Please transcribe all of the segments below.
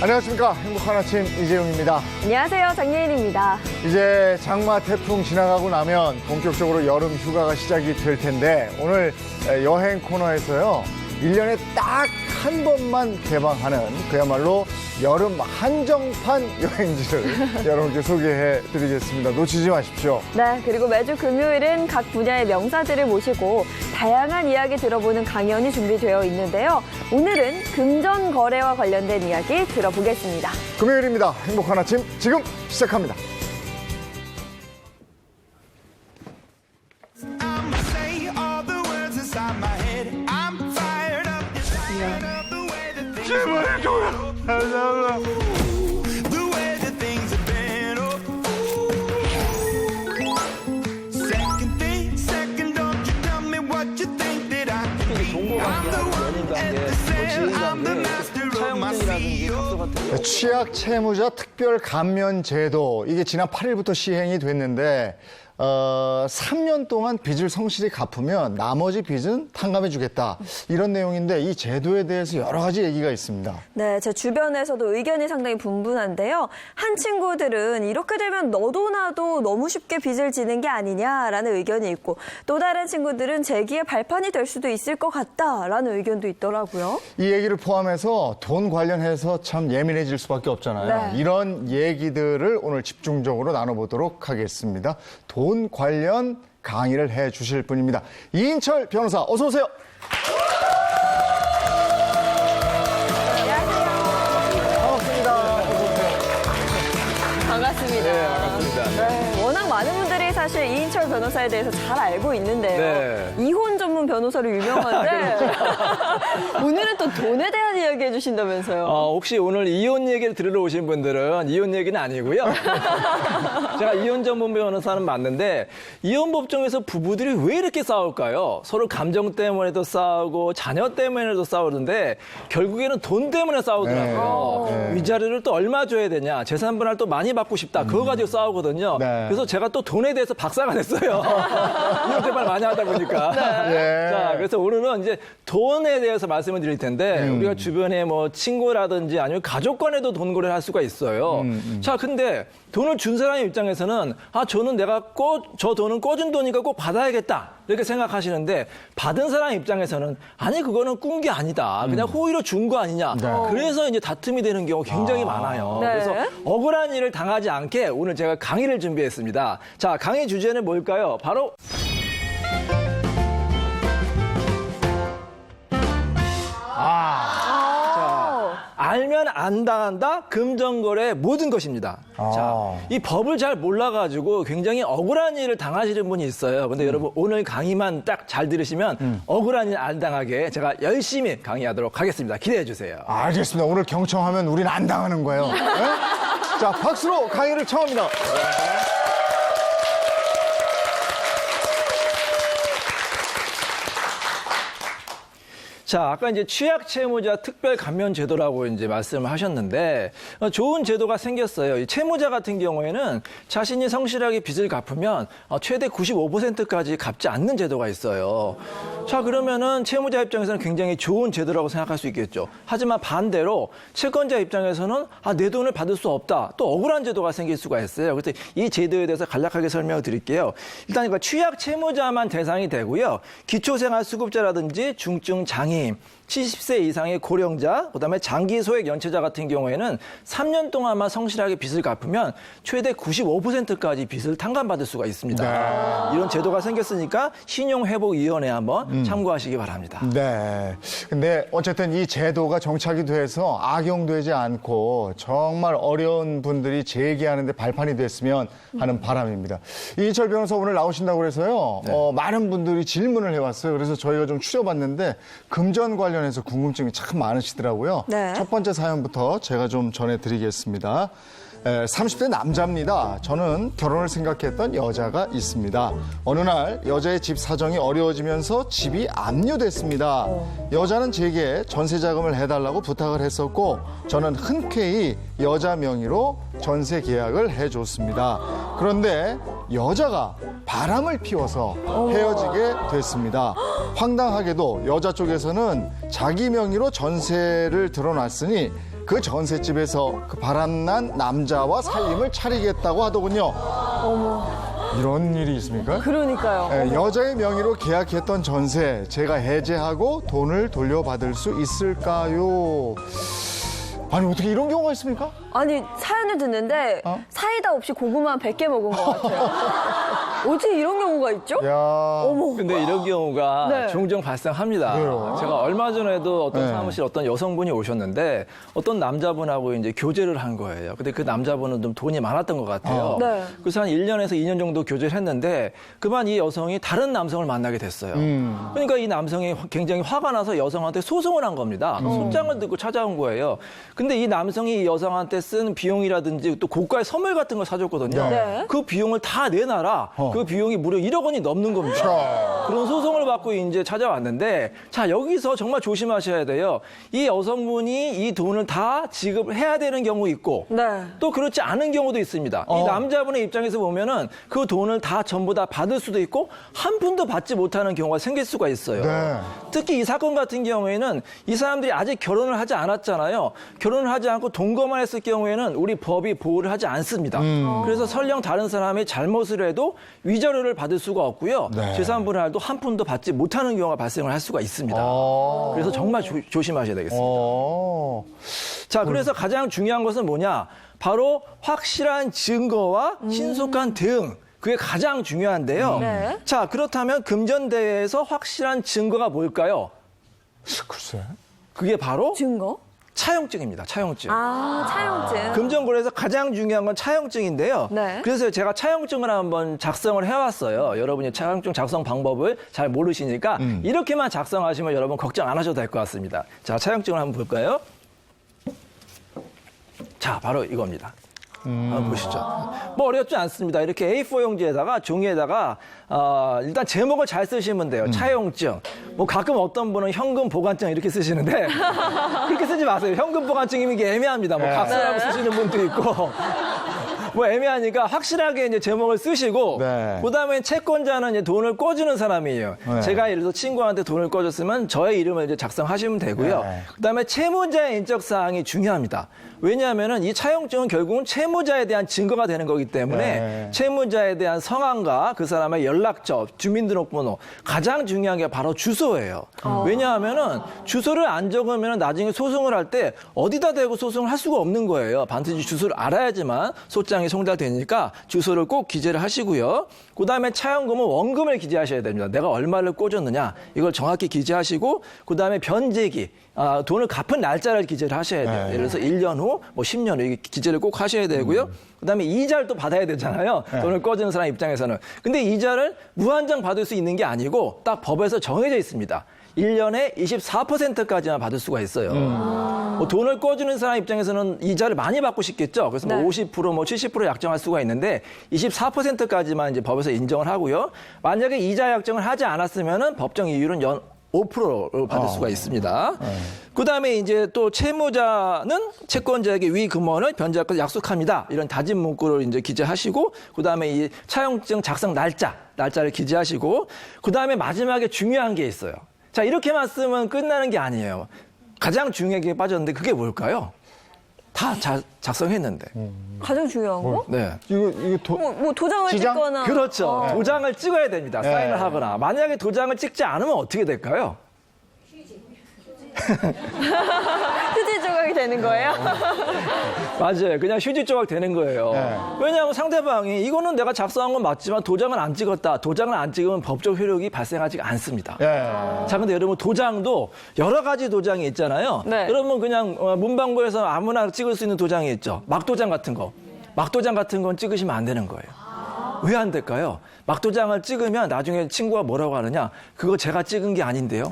안녕하십니까. 행복한 아침 이재용입니다. 안녕하세요. 장예인입니다. 이제 장마 태풍 지나가고 나면 본격적으로 여름 휴가가 시작이 될 텐데 오늘 여행 코너에서요. 1년에 딱 한 번만 개방하는 그야말로 여름 한정판 여행지를 여러분께 소개해 드리겠습니다. 놓치지 마십시오. 네, 그리고 매주 금요일은 각 분야의 명사들을 모시고 다양한 이야기 들어보는 강연이 준비되어 있는데요. 오늘은 금전 거래와 관련된 이야기 들어보겠습니다. 금요일입니다. 행복한 아침 지금 시작합니다. 제발 줘요. 취약 채무자 특별 감면 제도, 이게 지난 8일부터 시행이 됐는데 3년 동안 빚을 성실히 갚으면 나머지 빚은 탕감해 주겠다. 이런 내용인데 이 제도에 대해서 여러 가지 얘기가 있습니다. 네, 제 주변에서도 의견이 상당히 분분한데요. 한 친구들은 이렇게 되면 너도 나도 너무 쉽게 빚을 지는 게 아니냐라는 의견이 있고, 또 다른 친구들은 재기의 발판이 될 수도 있을 것 같다라는 의견도 있더라고요. 이 얘기를 포함해서 돈 관련해서 참 예민해질 수밖에 없잖아요. 네. 이런 얘기들을 오늘 집중적으로 나눠보도록 하겠습니다. 돈 관련 강의를 해 주실 분입니다. 이인철 변호사, 어서 오세요. 반갑습니다. 네, 반갑습니다. 네, 워낙 많은 분들이 사실 이인철 변호사에 대해서 잘 알고 있는데요. 네. 이혼 전문 변호사로 유명한데 오늘은 또 돈에 대한 이야기 해주신다면서요. 혹시 오늘 이혼 얘기를 들으러 오신 분들은 이혼 얘기는 아니고요. 제가 이혼 전문 변호사는 맞는데 이혼 법정에서 부부들이 왜 이렇게 싸울까요? 서로 감정 때문에도 싸우고 자녀 때문에도 싸우는데 결국에는 돈 때문에 싸우더라고요. 네. 위자료를 또 얼마 줘야 되냐, 재산 분할 또 많이 받고 싶다. 그거 가지고 싸우거든요. 네. 그래서 제가 또 돈에 대해서 박사가 됐어요. 이혼 생활 많이 하다 보니까. 네. 자, 그래서 오늘은 이제 돈에 대해서 말씀을 드릴 텐데 우리가 주변에 뭐 친구라든지 아니면 가족 간에도 돈 거래를 할 수가 있어요. 자, 근데 돈을 준 사람의 입장에서는 저는 내가 저 돈은 꿔준 돈이니까 꼭 받아야겠다. 이렇게 생각하시는데 받은 사람 입장에서는 아니 그거는 꾼 게 아니다. 그냥 호의로 준 거 아니냐. 네. 그래서 이제 다툼이 되는 경우 굉장히 많아요. 네. 그래서 억울한 일을 당하지 않게 오늘 제가 강의를 준비했습니다. 자, 강의 주제는 뭘까요? 바로 알면 안 당한다, 금전거래의 모든 것입니다. 자, 이 법을 잘 몰라가지고 굉장히 억울한 일을 당하시는 분이 있어요. 근데 여러분 오늘 강의만 딱 잘 들으시면 억울한 일 안 당하게 제가 열심히 강의하도록 하겠습니다. 기대해 주세요. 알겠습니다. 오늘 경청하면 우린 안 당하는 거예요. 네? 자, 박수로 강의를 청합니다. 자, 아까 이제 취약 채무자 특별 감면 제도라고 이제 말씀을 하셨는데 좋은 제도가 생겼어요. 이 채무자 같은 경우에는 자신이 성실하게 빚을 갚으면 최대 95%까지 갚지 않는 제도가 있어요. 자, 그러면은 채무자 입장에서는 굉장히 좋은 제도라고 생각할 수 있겠죠. 하지만 반대로 채권자 입장에서는 내 돈을 받을 수 없다. 또 억울한 제도가 생길 수가 있어요. 그래서 이 제도에 대해서 간략하게 설명을 드릴게요. 일단 이거 취약 채무자만 대상이 되고요. 기초생활수급자라든지 중증 장애인, 70세 이상의 고령자, 그다음에 장기 소액 연체자 같은 경우에는 3년 동안만 성실하게 빚을 갚으면 최대 95%까지 빚을 탕감받을 수가 있습니다. 네. 이런 제도가 생겼으니까 신용회복위원회 한번 참고하시기 바랍니다. 네. 근데 어쨌든 이 제도가 정착이 돼서 악용되지 않고 정말 어려운 분들이 재기하는데 발판이 됐으면 하는 바람입니다. 이인철 변호사 오늘 나오신다고 그래서요. 많은 분들이 질문을 해왔어요. 그래서 저희가 좀 추려봤는데 금전 관련해서 궁금증이 참 많으시더라고요. 네. 첫 번째 사연부터 제가 좀 전해드리겠습니다. 30대 남자입니다. 저는 결혼을 생각했던 여자가 있습니다. 어느 날 여자의 집 사정이 어려워지면서 집이 압류됐습니다. 여자는 제게 전세 자금을 해달라고 부탁을 했었고 저는 흔쾌히 여자 명의로 전세 계약을 해줬습니다. 그런데 여자가 바람을 피워서 헤어지게 됐습니다. 황당하게도 여자 쪽에서는 자기 명의로 전세를 들어놨으니 그 전셋집에서 그 바람난 남자와 살림을 차리겠다고 하더군요. 이런 일이 있습니까? 그러니까요. 여자의 명의로 계약했던 전세 제가 해제하고 돈을 돌려받을 수 있을까요? 아니 어떻게 이런 경우가 있습니까? 아니 사연을 듣는데 사이다 없이 고구마 한 100개 먹은 것 같아요. 어떻게 이런 경우가 있죠? 야, 어머. 근데 이런 경우가 네. 종종 발생합니다. 그래요? 제가 얼마 전에도 어떤 네. 사무실 어떤 여성분이 오셨는데 어떤 남자분하고 이제 교제를 한 거예요. 근데 그 남자분은 좀 돈이 많았던 것 같아요. 네. 그래서 한 1년에서 2년 정도 교제를 했는데 그만 이 여성이 다른 남성을 만나게 됐어요. 그러니까 이 남성이 굉장히 화가 나서 여성한테 소송을 한 겁니다. 소장을 듣고 찾아온 거예요. 근데 이 남성이 이 여성한테 쓴 비용이라든지 또 고가의 선물 같은 걸 사줬거든요. 네. 그 비용을 다 내놔라. 그 비용이 무려 1억 원이 넘는 겁니다. 그런 소송을 받고 이제 찾아왔는데 자 여기서 정말 조심하셔야 돼요. 이 여성분이 이 돈을 다 지급해야 되는 경우 있고 네. 또 그렇지 않은 경우도 있습니다. 이 남자분의 입장에서 보면은 그 돈을 다 전부 다 받을 수도 있고 한 푼도 받지 못하는 경우가 생길 수가 있어요. 네. 특히 이 사건 같은 경우에는 이 사람들이 아직 결혼을 하지 않았잖아요. 결혼을 하지 않고 동거만 했을 경우에는 우리 법이 보호를 하지 않습니다. 그래서 설령 다른 사람이 잘못을 해도 위자료를 받을 수가 없고요. 네. 재산분할도 한 푼도 받지 못하는 경우가 발생을 할 수가 있습니다. 그래서 정말 조심하셔야 되겠습니다. 자, 그래서 가장 중요한 것은 뭐냐? 바로 확실한 증거와 신속한 대응. 그게 가장 중요한데요. 네. 자, 그렇다면 금전대회에서 확실한 증거가 뭘까요? 글쎄. 그게 바로 증거? 차용증입니다. 차용증. 차용증. 금전거래에서 가장 중요한 건 차용증인데요. 네. 그래서 제가 차용증을 한번 작성을 해왔어요. 여러분이 차용증 작성 방법을 잘 모르시니까 이렇게만 작성하시면 여러분 걱정 안 하셔도 될 것 같습니다. 자, 차용증을 한번 볼까요? 자, 바로 이겁니다. 한번 보시죠. 뭐 어렵지 않습니다. 이렇게 A4 용지에다가 종이에다가 일단 제목을 잘 쓰시면 돼요. 차용증. 뭐 가끔 어떤 분은 현금 보관증 이렇게 쓰시는데 그렇게 쓰지 마세요. 현금 보관증이면 이게 애매합니다. 뭐 값이라고 쓰시는 분도 있고. 뭐 애매하니까 확실하게 이제 제목을 쓰시고 네. 그다음에 채권자는 이제 돈을 꿔주는 사람이에요. 네. 제가 예를 들어서 친구한테 돈을 꿔줬으면 저의 이름을 이제 작성하시면 되고요. 네. 그다음에 채무자의 인적 사항이 중요합니다. 왜냐하면은 이 차용증은 결국은 채무자에 대한 증거가 되는 거기 때문에 네. 채무자에 대한 성함과 그 사람의 연락처, 주민등록번호 가장 중요한 게 바로 주소예요. 왜냐하면은 주소를 안 적으면 나중에 소송을 할 때 어디다 대고 소송을 할 수가 없는 거예요. 반드시 주소를 알아야지만 소장이 송달되니까 주소를 꼭 기재를 하시고요. 그다음에 차용금은 원금을 기재하셔야 됩니다. 내가 얼마를 꽂았느냐 이걸 정확히 기재하시고 그다음에 변제기 돈을 갚은 날짜를 기재를 하셔야 돼요. 네. 예를 들어서 1년 후, 뭐 10년 후 이게 기재를 꼭 하셔야 되고요. 그다음에 이자를 또 받아야 되잖아요. 돈을 꿔주는 사람 입장에서는. 근데 이자를 무한정 받을 수 있는 게 아니고 딱 법에서 정해져 있습니다. 1년에 24%까지만 받을 수가 있어요. 뭐 돈을 꿔주는 사람 입장에서는 이자를 많이 받고 싶겠죠. 그래서 뭐 네. 50%, 뭐 70% 약정할 수가 있는데 24%까지만 이제 법에서 인정을 하고요. 만약에 이자 약정을 하지 않았으면은 법정 이율은 연 5%를 받을 수가 있습니다. 그다음에 이제 또 채무자는 채권자에게 위 금원을 변제할 것을 약속합니다. 이런 다짐 문구를 이제 기재하시고 그다음에 이 차용증 작성 날짜를 기재하시고 그다음에 마지막에 중요한 게 있어요. 자, 이렇게만 쓰면 끝나는 게 아니에요. 가장 중요한 게 빠졌는데 그게 뭘까요? 다 작성했는데. 가장 중요한 거? 네. 이거 뭐 도장을 지장? 찍거나. 그렇죠. 도장을 찍어야 됩니다. 네. 사인을 하거나. 만약에 도장을 찍지 않으면 어떻게 될까요? 휴지 조각이 되는 거예요? 맞아요. 그냥 휴지 조각 되는 거예요. 네. 왜냐하면 상대방이 이거는 내가 작성한 건 맞지만 도장을 안 찍었다. 도장을 안 찍으면 법적 효력이 발생하지 않습니다. 예. 자, 근데 여러분 도장도 여러 가지 도장이 있잖아요. 네. 여러분 그냥 문방구에서 아무나 찍을 수 있는 도장이 있죠. 막도장 같은 거. 막도장 같은 건 찍으시면 안 되는 거예요. 왜 안 될까요? 막도장을 찍으면 나중에 친구가 뭐라고 하느냐? 그거 제가 찍은 게 아닌데요.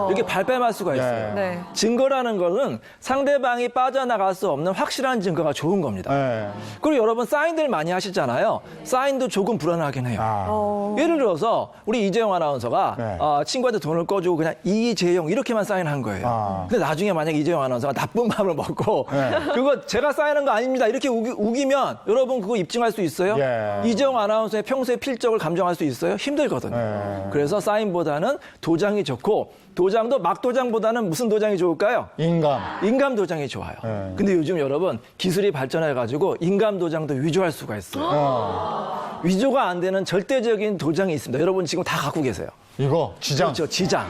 이렇게 발뺌할 수가 있어요. 네. 증거라는 거는 상대방이 빠져나갈 수 없는 확실한 증거가 좋은 겁니다. 네. 그리고 여러분 사인들 많이 하시잖아요. 사인도 조금 불안하긴 해요. 예를 들어서 우리 이재용 아나운서가 네. 친구한테 돈을 꺼주고 그냥 이재용 이렇게만 사인한 거예요. 근데 나중에 만약에 이재용 아나운서가 나쁜 마음을 먹고 그거 제가 사인한 거 아닙니다. 이렇게 우기면 여러분 그거 입증할 수 있어요? 예. 이재용 아나운서의 평소의 필적을 감정할 수 있어요? 힘들거든요. 그래서 사인보다는 도장이 좋고 도장도 막도장보다는 무슨 도장이 좋을까요? 인감 도장이 좋아요. 근데 요즘 여러분 기술이 발전해가지고 인감 도장도 위조할 수가 있어요. 위조가 안 되는 절대적인 도장이 있습니다. 여러분 지금 다 갖고 계세요. 이거 지장. 그렇죠, 지장.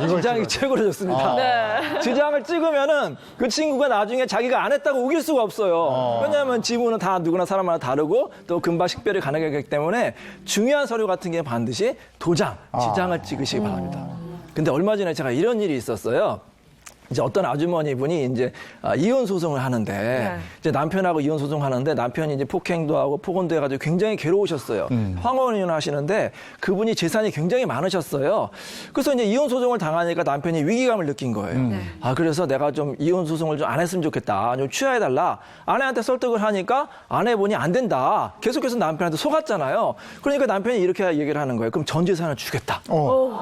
이걸 지장이 최고로 좋습니다. 지장을 찍으면은 그 친구가 나중에 자기가 안 했다고 우길 수가 없어요. 왜냐하면 지문은 다 누구나 사람마다 다르고 또 금방 식별이 가능하기 때문에 중요한 서류 같은 게 반드시 도장, 지장을 찍으시기 바랍니다. 근데 얼마 전에 제가 이런 일이 있었어요. 이제 어떤 아주머니 분이 이제 이혼 소송을 하는데 이제 남편하고 이혼 소송하는데 남편이 이제 폭행도 하고 폭언도 해가지고 굉장히 괴로우셨어요. 황혼 이혼하시는데 그분이 재산이 굉장히 많으셨어요. 그래서 이제 이혼 소송을 당하니까 남편이 위기감을 느낀 거예요. 그래서 내가 좀 이혼 소송을 좀 안 했으면 좋겠다. 좀 취하해달라. 아내한테 설득을 하니까 아내분이 안 된다. 계속해서 남편한테 속았잖아요. 그러니까 남편이 이렇게 얘기를 하는 거예요. 그럼 전 재산을 주겠다.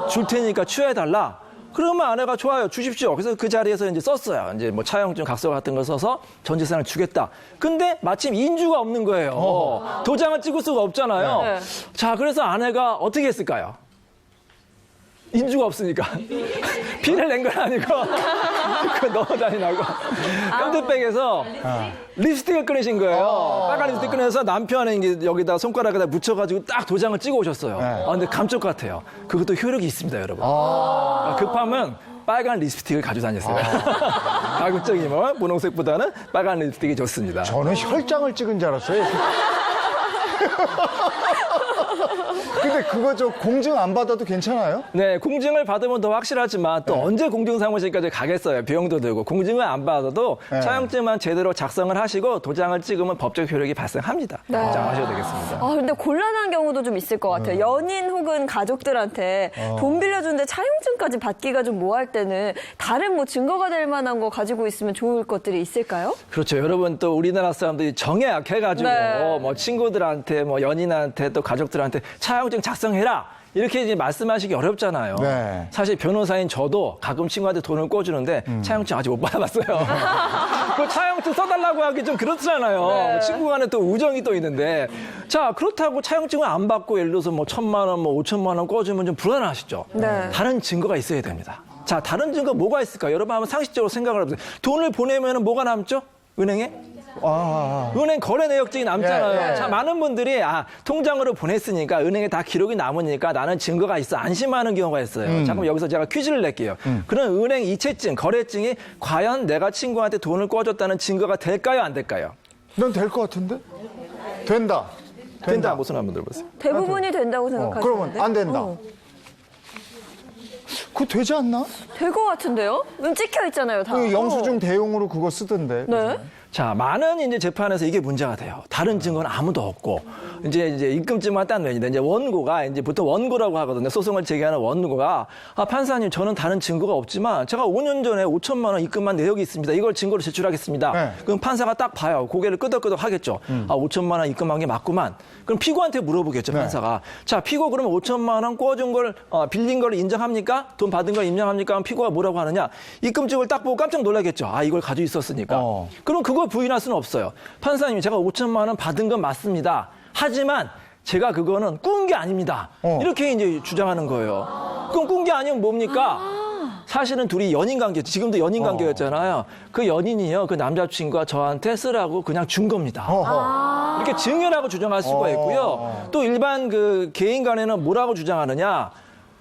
줄 테니까 취하해달라. 그러면 아내가 좋아요, 주십시오. 그래서 그 자리에서 이제 썼어요. 이제 뭐 차용증, 각서 같은 걸 써서 전 재산을 주겠다. 근데 마침 인주가 없는 거예요. 도장을 찍을 수가 없잖아요. 네. 자, 그래서 아내가 어떻게 했을까요? 인주가 없으니까. 피를 낸 건 아니고, 그 넣어 다니라고. 깜드백에서 립스틱을 꺼내신 거예요. 빨간 립스틱 꺼내서 남편의 이제 여기다 손가락에다 묻혀가지고 딱 도장을 찍어 오셨어요. 근데 감쪽 같아요. 그것도 효력이 있습니다, 여러분. 급하면 빨간 립스틱을 가지고 다녔어요. 가급적이면 분홍색보다는 빨간 립스틱이 좋습니다. 저는 혈장을 찍은 줄 알았어요. 근데 그거 저 공증 안 받아도 괜찮아요? 네, 공증을 받으면 더 확실하지만 또 언제 공증사무실까지 가겠어요. 비용도 들고. 공증을 안 받아도 차용증만 제대로 작성을 하시고 도장을 찍으면 법적 효력이 발생합니다. 걱정하셔도 되겠습니다. 근데 곤란한 경우도 좀 있을 것 같아요. 연인 혹은 가족들한테 돈 빌려주는데 차용증까지 받기가 좀 뭐할 때는 다른 뭐 증거가 될 만한 거 가지고 있으면 좋을 것들이 있을까요? 그렇죠. 여러분 또 우리나라 사람들이 정에 약해가지고 뭐 친구들한테 뭐 연인한테 또 가족들한테 차용증 작성해라. 이렇게 이제 말씀하시기 어렵잖아요. 네. 사실 변호사인 저도 가끔 친구한테 돈을 꿔주는데 차용증 아직 못 받아봤어요. 그 차용증 써달라고 하기 좀 그렇잖아요. 친구 간에 또 우정이 또 있는데. 자, 그렇다고 차용증을 안 받고 예를 들어서 뭐 1,000만 원, 뭐 5천만 원 꿔주면 좀 불안하시죠? 네. 다른 증거가 있어야 됩니다. 자, 다른 증거 뭐가 있을까요? 여러분 한번 상식적으로 생각을 해보세요. 돈을 보내면 뭐가 남죠? 은행에? 은행 거래 내역증이 남잖아요. 자, 많은 분들이 통장으로 보냈으니까 은행에 다 기록이 남으니까 나는 증거가 있어 안심하는 경우가 있어요. 자, 그럼 여기서 제가 퀴즈를 낼게요. 그런 은행 이체증, 거래증이 과연 내가 친구한테 돈을 꿔줬다는 증거가 될까요, 안 될까요? 난 될 것 같은데? 된다. 된다. 무슨 한번 들어보세요. 대부분이 된다고 생각하시는데? 그러면 안 된다. 그거 되지 않나? 될 것 같은데요? 찍혀 있잖아요, 다. 그 영수증 대용으로 그거 쓰던데. 네. 자, 많은 이제 재판에서 이게 문제가 돼요. 다른 증거는 아무도 없고, 이제 입금증만 딱 내는데, 이제 원고가, 이제 보통 원고라고 하거든요. 소송을 제기하는 원고가, 판사님, 저는 다른 증거가 없지만, 제가 5년 전에 5천만 원 입금한 내역이 있습니다. 이걸 증거로 제출하겠습니다. 네. 그럼 판사가 딱 봐요. 고개를 끄덕끄덕 하겠죠. 5천만 원 입금한 게 맞구만. 그럼 피고한테 물어보겠죠, 판사가. 자, 피고 그러면 5천만 원 꿔준 걸, 빌린 걸 인정합니까? 돈 받은 걸 인정합니까? 그럼 피고가 뭐라고 하느냐? 입금증을 딱 보고 깜짝 놀라겠죠. 이걸 가지고 있었으니까. 그럼 그걸 부인할 수는 없어요. 판사님, 제가 5천만 원 받은 건 맞습니다. 하지만 제가 그거는 꾼 게 아닙니다. 이렇게 이제 주장하는 거예요. 그럼 꾼 게 아니면 뭡니까? 사실은 둘이 연인 관계였죠. 지금도 연인 관계였잖아요. 그 연인이요, 그 남자친구가 저한테 쓰라고 그냥 준 겁니다. 이렇게 증여라고 주장할 수가 있고요. 또 일반 그 개인 간에는 뭐라고 주장하느냐?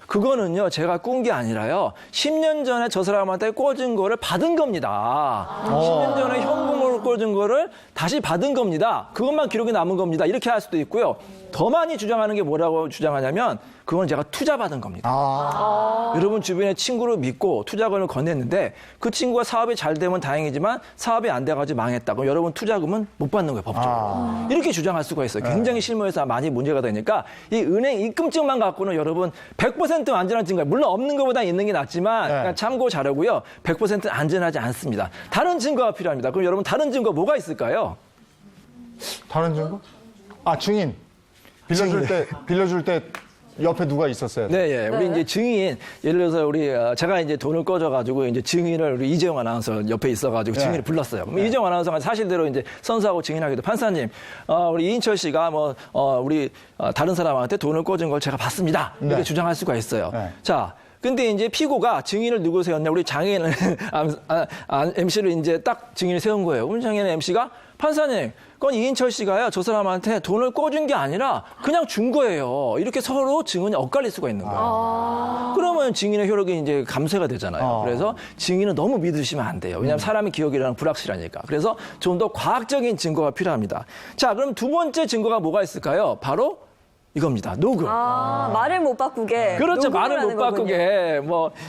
그거는요, 제가 꾼 게 아니라요. 10년 전에 저 사람한테 꿔준 거를 받은 겁니다. 10년 전에 현금을 꽂은 거를 다시 받은 겁니다. 그것만 기록이 남은 겁니다. 이렇게 할 수도 있고요. 더 많이 주장하는 게 뭐라고 주장하냐면 그건 제가 투자받은 겁니다. 여러분 주변에 친구를 믿고 투자금을 건넸는데 그 친구가 사업이 잘 되면 다행이지만 사업이 안 돼가지고 망했다. 그럼 여러분 투자금은 못 받는 거예요, 법적으로. 이렇게 주장할 수가 있어요. 굉장히 실무에서 많이 문제가 되니까 이 은행 입금증만 갖고는 여러분 100% 안전한 증거, 물론 없는 것보다 있는 게 낫지만 그냥 참고 자료고요. 100% 안전하지 않습니다. 다른 증거가 필요합니다. 그럼 여러분 다른 증거 뭐가 있을까요? 다른 증거? 증인. 빌려줄 때 옆에 누가 있었어요? 네, 예. 우리 이제 증인, 예를 들어서 제가 이제 돈을 꿔줘가지고 이제 증인을 우리 이재용 아나운서 옆에 있어가지고 증인을 불렀어요. 그럼 이재용 아나운서가 사실대로 이제 선서하고 증인하기도 판사님, 우리 이인철 씨가 우리 다른 사람한테 돈을 꿔준 걸 제가 봤습니다. 이렇게 주장할 수가 있어요. 자. 근데 이제 피고가 증인을 누구 세웠냐? 우리 장애인 MC를 이제 딱 증인을 세운 거예요. 우리 장애인 MC가 판사님, 그건 이인철 씨가요, 저 사람한테 돈을 꿔준 게 아니라 그냥 준 거예요. 이렇게 서로 증언이 엇갈릴 수가 있는 거예요. 그러면 증인의 효력이 이제 감쇄가 되잖아요. 그래서 증인은 너무 믿으시면 안 돼요. 왜냐하면 사람의 기억이라는 불확실하니까. 그래서 좀 더 과학적인 증거가 필요합니다. 자, 그럼 두 번째 증거가 뭐가 있을까요? 바로 이겁니다. 녹음. 말을 못 바꾸게. 그렇죠. 녹음을 말을 못 하는 거군요. 바꾸게.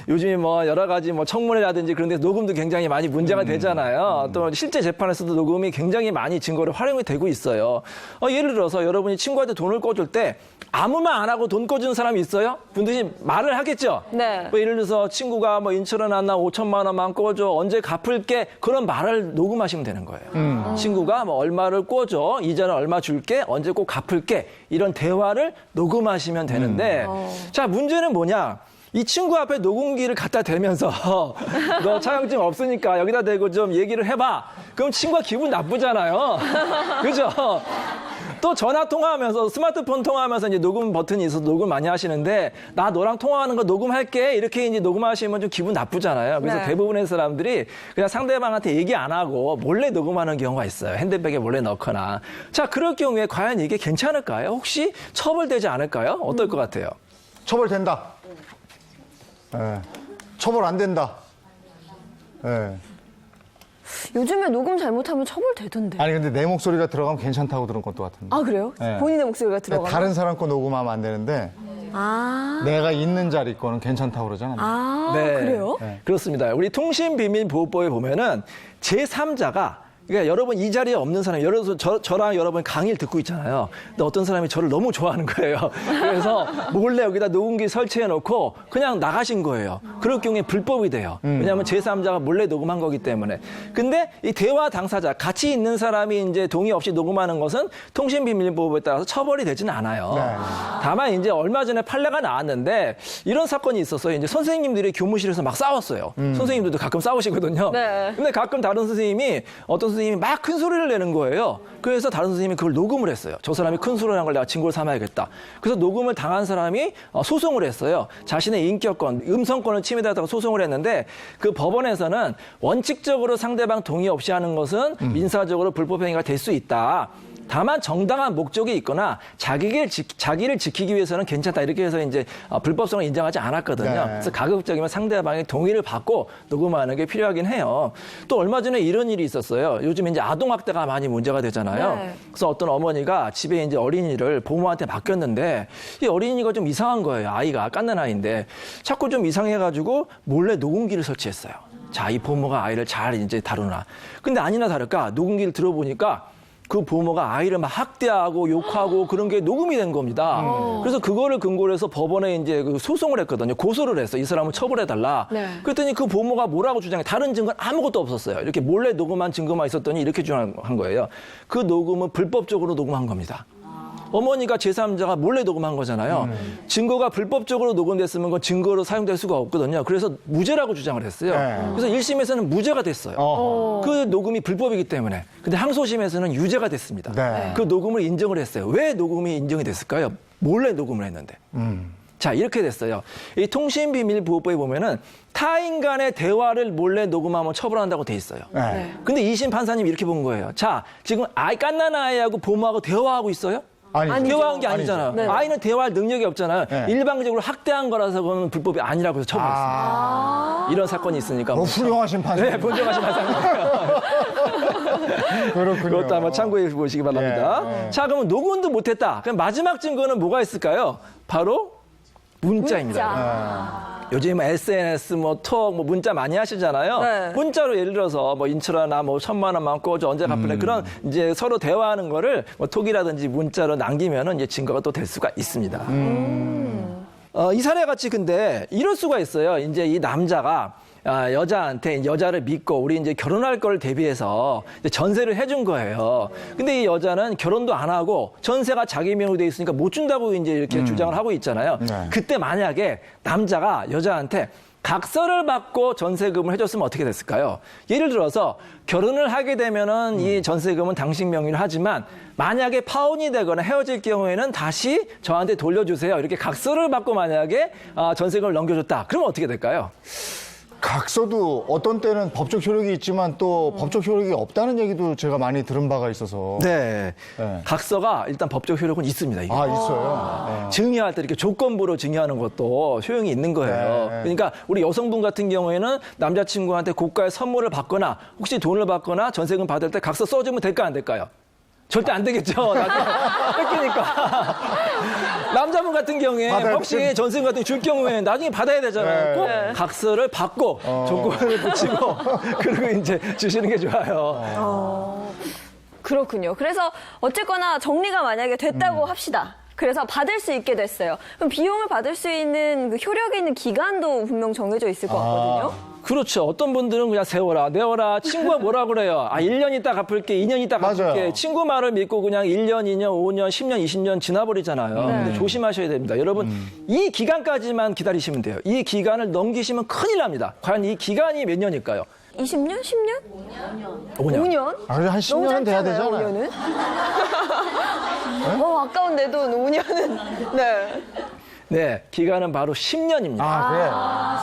요즘에 여러 가지 청문회라든지 그런 데서 녹음도 굉장히 많이 문제가 되잖아요. 또 실제 재판에서도 녹음이 굉장히 많이 증거로 활용이 되고 있어요. 예를 들어서 여러분이 친구한테 돈을 꿔줄 때 아무 말 안 하고 돈 꿔주는 사람이 있어요? 분들이 말을 하겠죠? 네. 예를 들어서 친구가 인천에 나 5천만 원만 꿔줘. 언제 갚을게. 그런 말을 녹음하시면 되는 거예요. 친구가 얼마를 꿔줘. 이자는 얼마 줄게. 언제 꼭 갚을게. 이런 대화를 녹음하시면 되는데 자, 문제는 뭐냐? 이 친구 앞에 녹음기를 갖다 대면서 너 차용증 없으니까 여기다 대고 좀 얘기를 해봐. 그럼 친구가 기분 나쁘잖아요. 그죠? 또 전화 통화하면서 스마트폰 통화하면서 이제 녹음 버튼이 있어서 녹음 많이 하시는데 나 너랑 통화하는 거 녹음할게 이렇게 이제 녹음하시면 좀 기분 나쁘잖아요. 그래서 네. 대부분의 사람들이 그냥 상대방한테 얘기 안 하고 몰래 녹음하는 경우가 있어요. 핸드백에 몰래 넣거나. 자, 그럴 경우에 과연 이게 괜찮을까요? 혹시 처벌되지 않을까요? 어떨 것 같아요? 처벌된다. 처벌 안 된다. 요즘에 녹음 잘못하면 처벌되던데. 아니 근데 내 목소리가 들어가면 괜찮다고 들은 것도 같은데. 그래요? 네. 본인의 목소리가 들어가면? 다른 사람 거 녹음하면 안 되는데 내가 있는 자리 거는 괜찮다고 그러잖아. 네. 그래요? 그렇습니다. 우리 통신비밀보호법에 보면은 제3자가 그러니까 여러분 이 자리에 없는 사람, 예를 들어서 저랑 여러분 강의를 듣고 있잖아요. 근데 어떤 사람이 저를 너무 좋아하는 거예요. 그래서 몰래 여기다 녹음기 설치해놓고 그냥 나가신 거예요. 그럴 경우에 불법이 돼요. 왜냐하면 제3자가 몰래 녹음한 거기 때문에. 근데 이 대화 당사자, 같이 있는 사람이 이제 동의 없이 녹음하는 것은 통신비밀보호법에 따라서 처벌이 되지는 않아요. 네. 다만 이제 얼마 전에 판례가 나왔는데 이런 사건이 있었어요. 이제 선생님들이 교무실에서 막 싸웠어요. 선생님들도 가끔 싸우시거든요. 네. 근데 가끔 다른 선생님이 어떤 선생님이 막 큰 소리를 내는 거예요. 그래서 다른 선생님이 그걸 녹음을 했어요. 저 사람이 큰 소리를 한 걸 내가 증거로 삼아야겠다. 그래서 녹음을 당한 사람이 소송을 했어요. 자신의 인격권, 음성권을 침해받았다고 소송을 했는데 그 법원에서는 원칙적으로 상대방 동의 없이 하는 것은 민사적으로 불법행위가 될 수 있다. 다만 정당한 목적이 있거나 자기를 지키기 위해서는 괜찮다. 이렇게 해서 이제 불법성을 인정하지 않았거든요. 네. 그래서 가급적이면 상대방의 동의를 받고 녹음하는 게 필요하긴 해요. 또 얼마 전에 이런 일이 있었어요. 요즘 이제 아동학대가 많이 문제가 되잖아요. 네. 그래서 어떤 어머니가 집에 이제 어린이를 보모한테 맡겼는데 이 어린이가 좀 이상한 거예요. 아이가 깐난 아이인데 자꾸 좀 이상해가지고 몰래 녹음기를 설치했어요. 자, 이 보모가 아이를 잘 이제 다루나. 근데 아니나 다를까 녹음기를 들어보니까 그 부모가 아이를 막 학대하고 욕하고 그런 게 녹음이 된 겁니다. 그래서 그거를 근거로 해서 법원에 이제 그 소송을 했거든요. 고소를 했어. 이 사람을 처벌해달라. 네. 그랬더니 그 부모가 뭐라고 주장해? 다른 증거는 아무것도 없었어요. 이렇게 몰래 녹음한 증거만 있었더니 이렇게 주장한 거예요. 그 녹음은 불법적으로 녹음한 겁니다. 어머니가 제3자가 몰래 녹음한 거잖아요. 증거가 불법적으로 녹음됐으면 그건 증거로 사용될 수가 없거든요. 그래서 무죄라고 주장을 했어요. 네. 그래서 1심에서는 무죄가 됐어요. 그 녹음이 불법이기 때문에. 근데 항소심에서는 유죄가 됐습니다. 네. 그 녹음을 인정을 했어요. 왜 녹음이 인정이 됐을까요? 몰래 녹음을 했는데. 자, 이렇게 됐어요. 이 통신비밀보호법에 보면은 타인 간의 대화를 몰래 녹음하면 처벌한다고 돼 있어요. 네. 근데 2심 판사님이 이렇게 본 거예요. 자, 지금 깐난 아이하고 보모하고 대화하고 있어요? 아니죠. 대화한 게 아니잖아요. 네. 아이는 대화할 능력이 없잖아요. 네. 일방적으로 학대한 거라서 그건 불법이 아니라고 해서 처벌했습니다. 이런 사건이 있으니까. 훌륭하신 판사. 네, 본정하신 판사님. 그렇군요. 그것도 한번 참고해 보시기 바랍니다. 예, 예. 자, 그러면 녹음도 못했다. 그럼 마지막 증거는 뭐가 있을까요? 바로 문자입니다. 요즘 SNS, 톡, 문자 많이 하시잖아요. 네. 문자로 예를 들어서 인출하나 1,000만 원만 꿔줘 언제 갚을래 그런 이제 서로 대화하는 거를 톡이라든지 문자로 남기면은 이제 증거가 또 될 수가 있습니다. 이 사례 같이 근데 이럴 수가 있어요. 이제 이 남자가 여자한테 여자를 믿고 우리 이제 결혼할 걸 대비해서 이제 전세를 해준 거예요. 근데 이 여자는 결혼도 안 하고 전세가 자기 명의로 돼 있으니까 못 준다고 이제 이렇게 주장을 하고 있잖아요. 네. 그때 만약에 남자가 여자한테 각서를 받고 전세금을 해줬으면 어떻게 됐을까요? 예를 들어서 결혼을 하게 되면은 이 전세금은 당신 명의로 하지만 만약에 파혼이 되거나 헤어질 경우에는 다시 저한테 돌려주세요. 이렇게 각서를 받고 만약에 전세금을 넘겨줬다. 그러면 어떻게 될까요? 각서도 어떤 때는 법적 효력이 있지만 또 법적 효력이 없다는 얘기도 제가 많이 들은 바가 있어서. 네. 네. 각서가 일단 법적 효력은 있습니다. 이게. 있어요. 증여할 때 이렇게 조건부로 증여하는 것도 효용이 있는 거예요. 네. 그러니까 우리 여성분 같은 경우에는 남자친구한테 고가의 선물을 받거나 혹시 돈을 받거나 전세금 받을 때 각서 써주면 될까 안 될까요? 절대 안 되겠죠. 나중에 뺏기니까. 남자분 같은 경우에 받아야 혹시 돼. 전세금 같은 거 줄 경우에 나중에 받아야 되잖아요. 네. 꼭 각서를 받고 조건을 붙이고 그리고 이제 주시는 게 좋아요. 그렇군요. 그래서 어쨌거나 정리가 만약에 됐다고 합시다. 그래서 받을 수 있게 됐어요. 그럼 비용을 받을 수 있는 그 효력이 있는 기간도 분명 정해져 있을 것 같거든요. 그렇죠. 어떤 분들은 그냥 세워라, 내워라. 친구가 뭐라 그래요? 1년 있다 갚을게, 2년 있다 갚을게. 맞아요. 친구 말을 믿고 그냥 1년, 2년, 5년, 10년, 20년 지나버리잖아요. 근데 조심하셔야 됩니다. 여러분, 이 기간까지만 기다리시면 돼요. 이 기간을 넘기시면 큰일 납니다. 과연 이 기간이 몇 년일까요? 20년? 10년? 5년. 5년? 그래도 한 10년은 돼야 되잖아요. 5년은? 아까운 내 돈 5년은. 네. 네, 기간은 바로 10년입니다. 그래.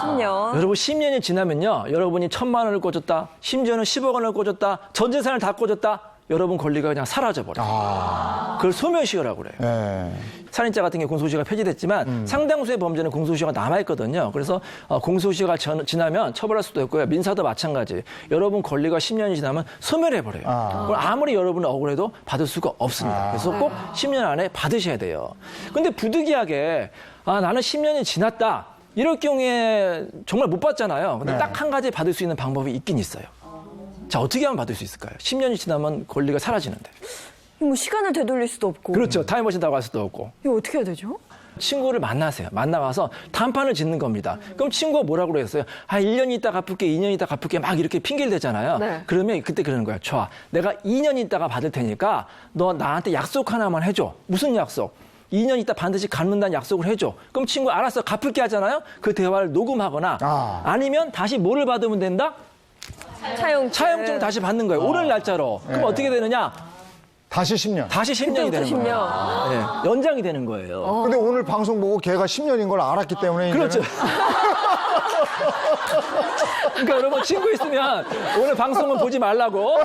10년. 여러분 10년이 지나면요. 여러분이 1,000만 원을 꽂았다. 심지어는 10억 원을 꽂았다. 전 재산을 다 꽂았다. 여러분 권리가 그냥 사라져버려요. 그걸 소멸시효라고 그래요. 네. 살인자 같은 게 공소시효가 폐지됐지만 상당수의 범죄는 공소시효가 남아있거든요. 그래서 공소시효가 지나면 처벌할 수도 있고요. 민사도 마찬가지. 여러분 권리가 10년이 지나면 소멸해버려요. 그럼 아무리 여러분은 억울해도 받을 수가 없습니다. 그래서 꼭 10년 안에 받으셔야 돼요. 근데 부득이하게 나는 10년이 지났다. 이럴 경우에 정말 못 받잖아요. 근데 네. 딱 한 가지 받을 수 있는 방법이 있긴 있어요. 자, 어떻게 하면 받을 수 있을까요? 10년이 지나면 권리가 사라지는데. 뭐 시간을 되돌릴 수도 없고. 그렇죠. 타임머신 타고 갈 수도 없고. 이거 어떻게 해야 되죠? 친구를 만나세요. 만나가서 단판을 짓는 겁니다. 그럼 친구가 뭐라고 그랬어요? 1년 있다 갚을게, 2년 있다 갚을게 막 이렇게 핑계를 대잖아요. 네. 그러면 그때 그러는 거야. 좋아. 내가 2년 있다가 받을 테니까 너 나한테 약속 하나만 해줘. 무슨 약속? 2년 있다 반드시 갚는다는 약속을 해줘. 그럼 친구 알았어. 갚을게 하잖아요. 그 대화를 녹음하거나 아니면 다시 뭐를 받으면 된다? 차용증을 다시 받는 거예요. 오늘 날짜로. 그럼 어떻게 되느냐? 다시 10년. 다시 10년이 되는 10년. 거예요. 네, 연장이 되는 거예요. 근데 오늘 방송 보고 걔가 10년인 걸 알았기 때문에 그렇죠. 이제는 그러니까 여러분 친구 있으면 오늘 방송은 보지 말라고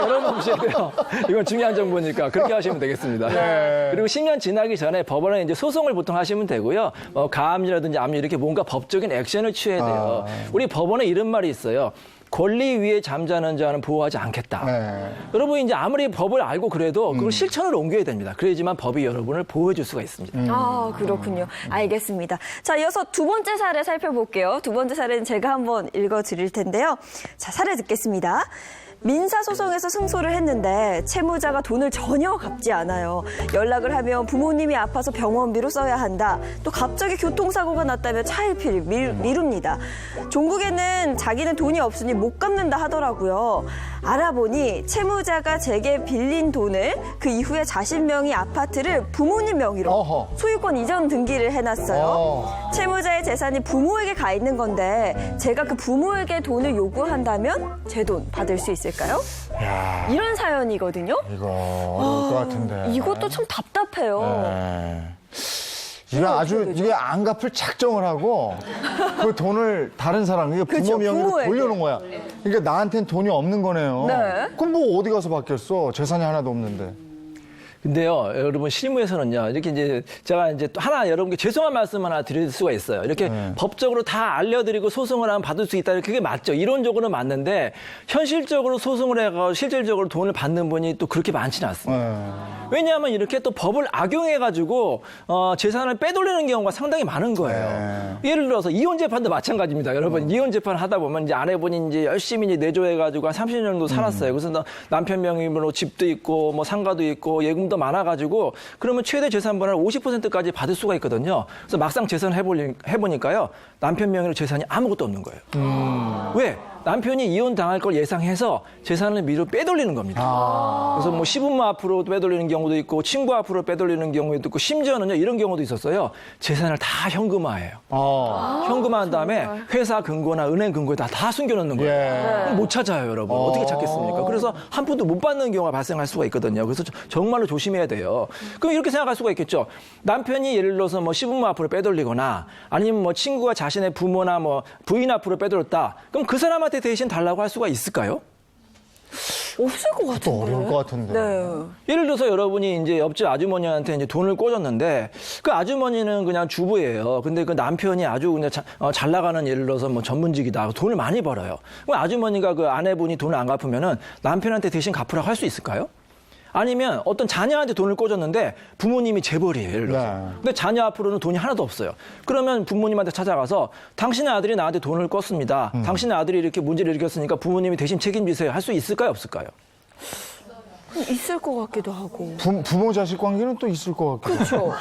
여러분 보셔야 돼요. 이건 중요한 정보니까 그렇게 하시면 되겠습니다. 그리고 10년 지나기 전에 법원에 이제 소송을 보통 하시면 되고요. 가압류라든지 압류 이렇게 뭔가 법적인 액션을 취해야 돼요. 우리 법원에 이런 말이 있어요. 권리 위에 잠자는 자는 보호하지 않겠다. 네. 여러분 이제 아무리 법을 알고 그래도 그걸 실천으로 옮겨야 됩니다. 그래야지만 법이 여러분을 보호해 줄 수가 있습니다. 그렇군요. 알겠습니다. 자, 이어서 두 번째 사례 살펴볼게요. 두 번째 사례는 제가 한번 읽어드릴 텐데요. 자, 사례 듣겠습니다. 민사소송에서 승소를 했는데 채무자가 돈을 전혀 갚지 않아요. 연락을 하면 부모님이 아파서 병원비로 써야 한다. 또 갑자기 교통사고가 났다며 차일피일 미룹니다. 종국에는 자기는 돈이 없으니 못 갚는다 하더라고요. 알아보니 채무자가 제게 빌린 돈을 그 이후에 자신 명의 아파트를 부모님 명의로 소유권 이전 등기를 해놨어요. 채무자의 재산이 부모에게 가 있는 건데 제가 그 부모에게 돈을 요구한다면 제 돈 받을 수 있을까요? 야, 이런 사연이거든요. 이거 어려울 것 같은데. 이것도 참 답답해요. 네. 이게 안 갚을 작정을 하고 그 돈을 다른 사람, 이게 부모 명의로 부모에게. 돌려놓은 거야. 그러니까 나한테는 돈이 없는 거네요. 네. 그럼 뭐 어디 가서 받겠어? 재산이 하나도 없는데. 근데요, 여러분 실무에서는요, 이렇게 이제 제가 이제 또 하나 여러분께 죄송한 말씀 하나 드릴 수가 있어요. 이렇게 법적으로 다 알려드리고 소송을 하면 받을 수 있다. 그게 맞죠. 이론적으로는 맞는데 현실적으로 소송을 해가지고 실질적으로 돈을 받는 분이 또 그렇게 많지는 않습니다. 왜냐하면 이렇게 또 법을 악용해가지고 재산을 빼돌리는 경우가 상당히 많은 거예요. 예를 들어서 이혼 재판도 마찬가지입니다. 여러분 이혼 재판 하다 보면 이제 아내분이 이제 열심히 이제 내조해가지고 한 30년 정도 살았어요. 그래서 남편 명의로 집도 있고 뭐 상가도 있고 예금도 많아가지고 그러면 최대 재산분할 50%까지 받을 수가 있거든요. 그래서 막상 재산 해보니까요 남편 명의로 재산이 아무것도 없는 거예요. 왜? 남편이 이혼 당할 걸 예상해서 재산을 미리 빼돌리는 겁니다. 그래서 뭐 시부모 앞으로 빼돌리는 경우도 있고 친구 앞으로 빼돌리는 경우도 있고 심지어는요 이런 경우도 있었어요. 재산을 다 현금화해요. 현금화한 다음에 회사 금고나 은행 금고에 다 숨겨놓는 거예요. 그럼 못 찾아요, 여러분. 어떻게 찾겠습니까? 그래서 한 푼도 못 받는 경우가 발생할 수가 있거든요. 그래서 정말로 조심해야 돼요. 그럼 이렇게 생각할 수가 있겠죠. 남편이 예를 들어서 뭐 시부모 앞으로 빼돌리거나 아니면 뭐 친구가 자신의 부모나 뭐 부인 앞으로 빼돌렸다. 그럼 그 사람한테 대신 달라고 할 수가 있을까요? 없을 것 같은데. 또 어려울 것 같은데. 네. 예를 들어서 여러분이 이제 옆집 아주머니한테 이제 돈을 꿔줬는데 그 아주머니는 그냥 주부예요. 근데 그 남편이 아주 그냥 잘 나가는 예를 들어서 뭐 전문직이다. 돈을 많이 벌어요. 그럼 아주머니가 그 아내분이 돈을 안 갚으면은 남편한테 대신 갚으라고 할 수 있을까요? 아니면 어떤 자녀한테 돈을 꿔줬는데 부모님이 재벌이에요. 예를 들어서. 근데 자녀 앞으로는 돈이 하나도 없어요. 그러면 부모님한테 찾아가서 당신의 아들이 나한테 돈을 꿨습니다. 당신의 아들이 이렇게 문제를 일으켰으니까 부모님이 대신 책임지세요. 할 수 있을까요? 없을까요? 있을 것 같기도 하고. 부모 자식 관계는 또 있을 것 같고. 그렇죠.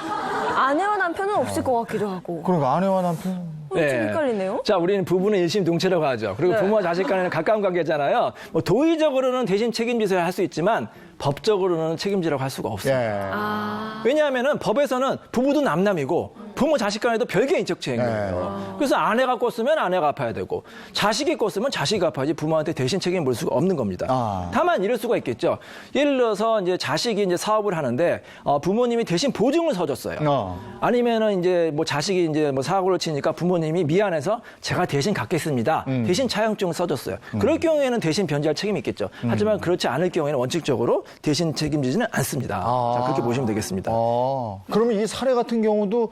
아내와 남편은 없을 것 같기도 하고. 그러니까 아내와 남편. 좀 헷갈리네요. 자, 우리는 부부는 일심동체라고 하죠. 그리고 부모와 자식 간에는 가까운 관계잖아요. 뭐 도의적으로는 대신 책임지세요 할 수 있지만 법적으로는 책임지라고 할 수가 없어요. 왜냐하면은 법에서는 부부도 남남이고 부모 자식 간에도 별개 인격체인 거예요. 그래서 아내가 꿨으면 아내가 갚아야 되고 자식이 꿨으면 자식이 갚아야지 부모한테 대신 책임을 물 수가 없는 겁니다. 다만 이럴 수가 있겠죠. 예를 들어서 이제 자식이 이제 사업을 하는데 부모님이 대신 보증을 서줬어요. 아니면은 이제 뭐 자식이 이제 뭐 사고를 치니까 부모님이 미안해서 제가 대신 갚겠습니다. 대신 차용증을 써줬어요. 그럴 경우에는 대신 변제할 책임이 있겠죠. 하지만 그렇지 않을 경우에는 원칙적으로 대신 책임지지는 않습니다. 자, 그렇게 보시면 되겠습니다. 그러면 이 사례 같은 경우도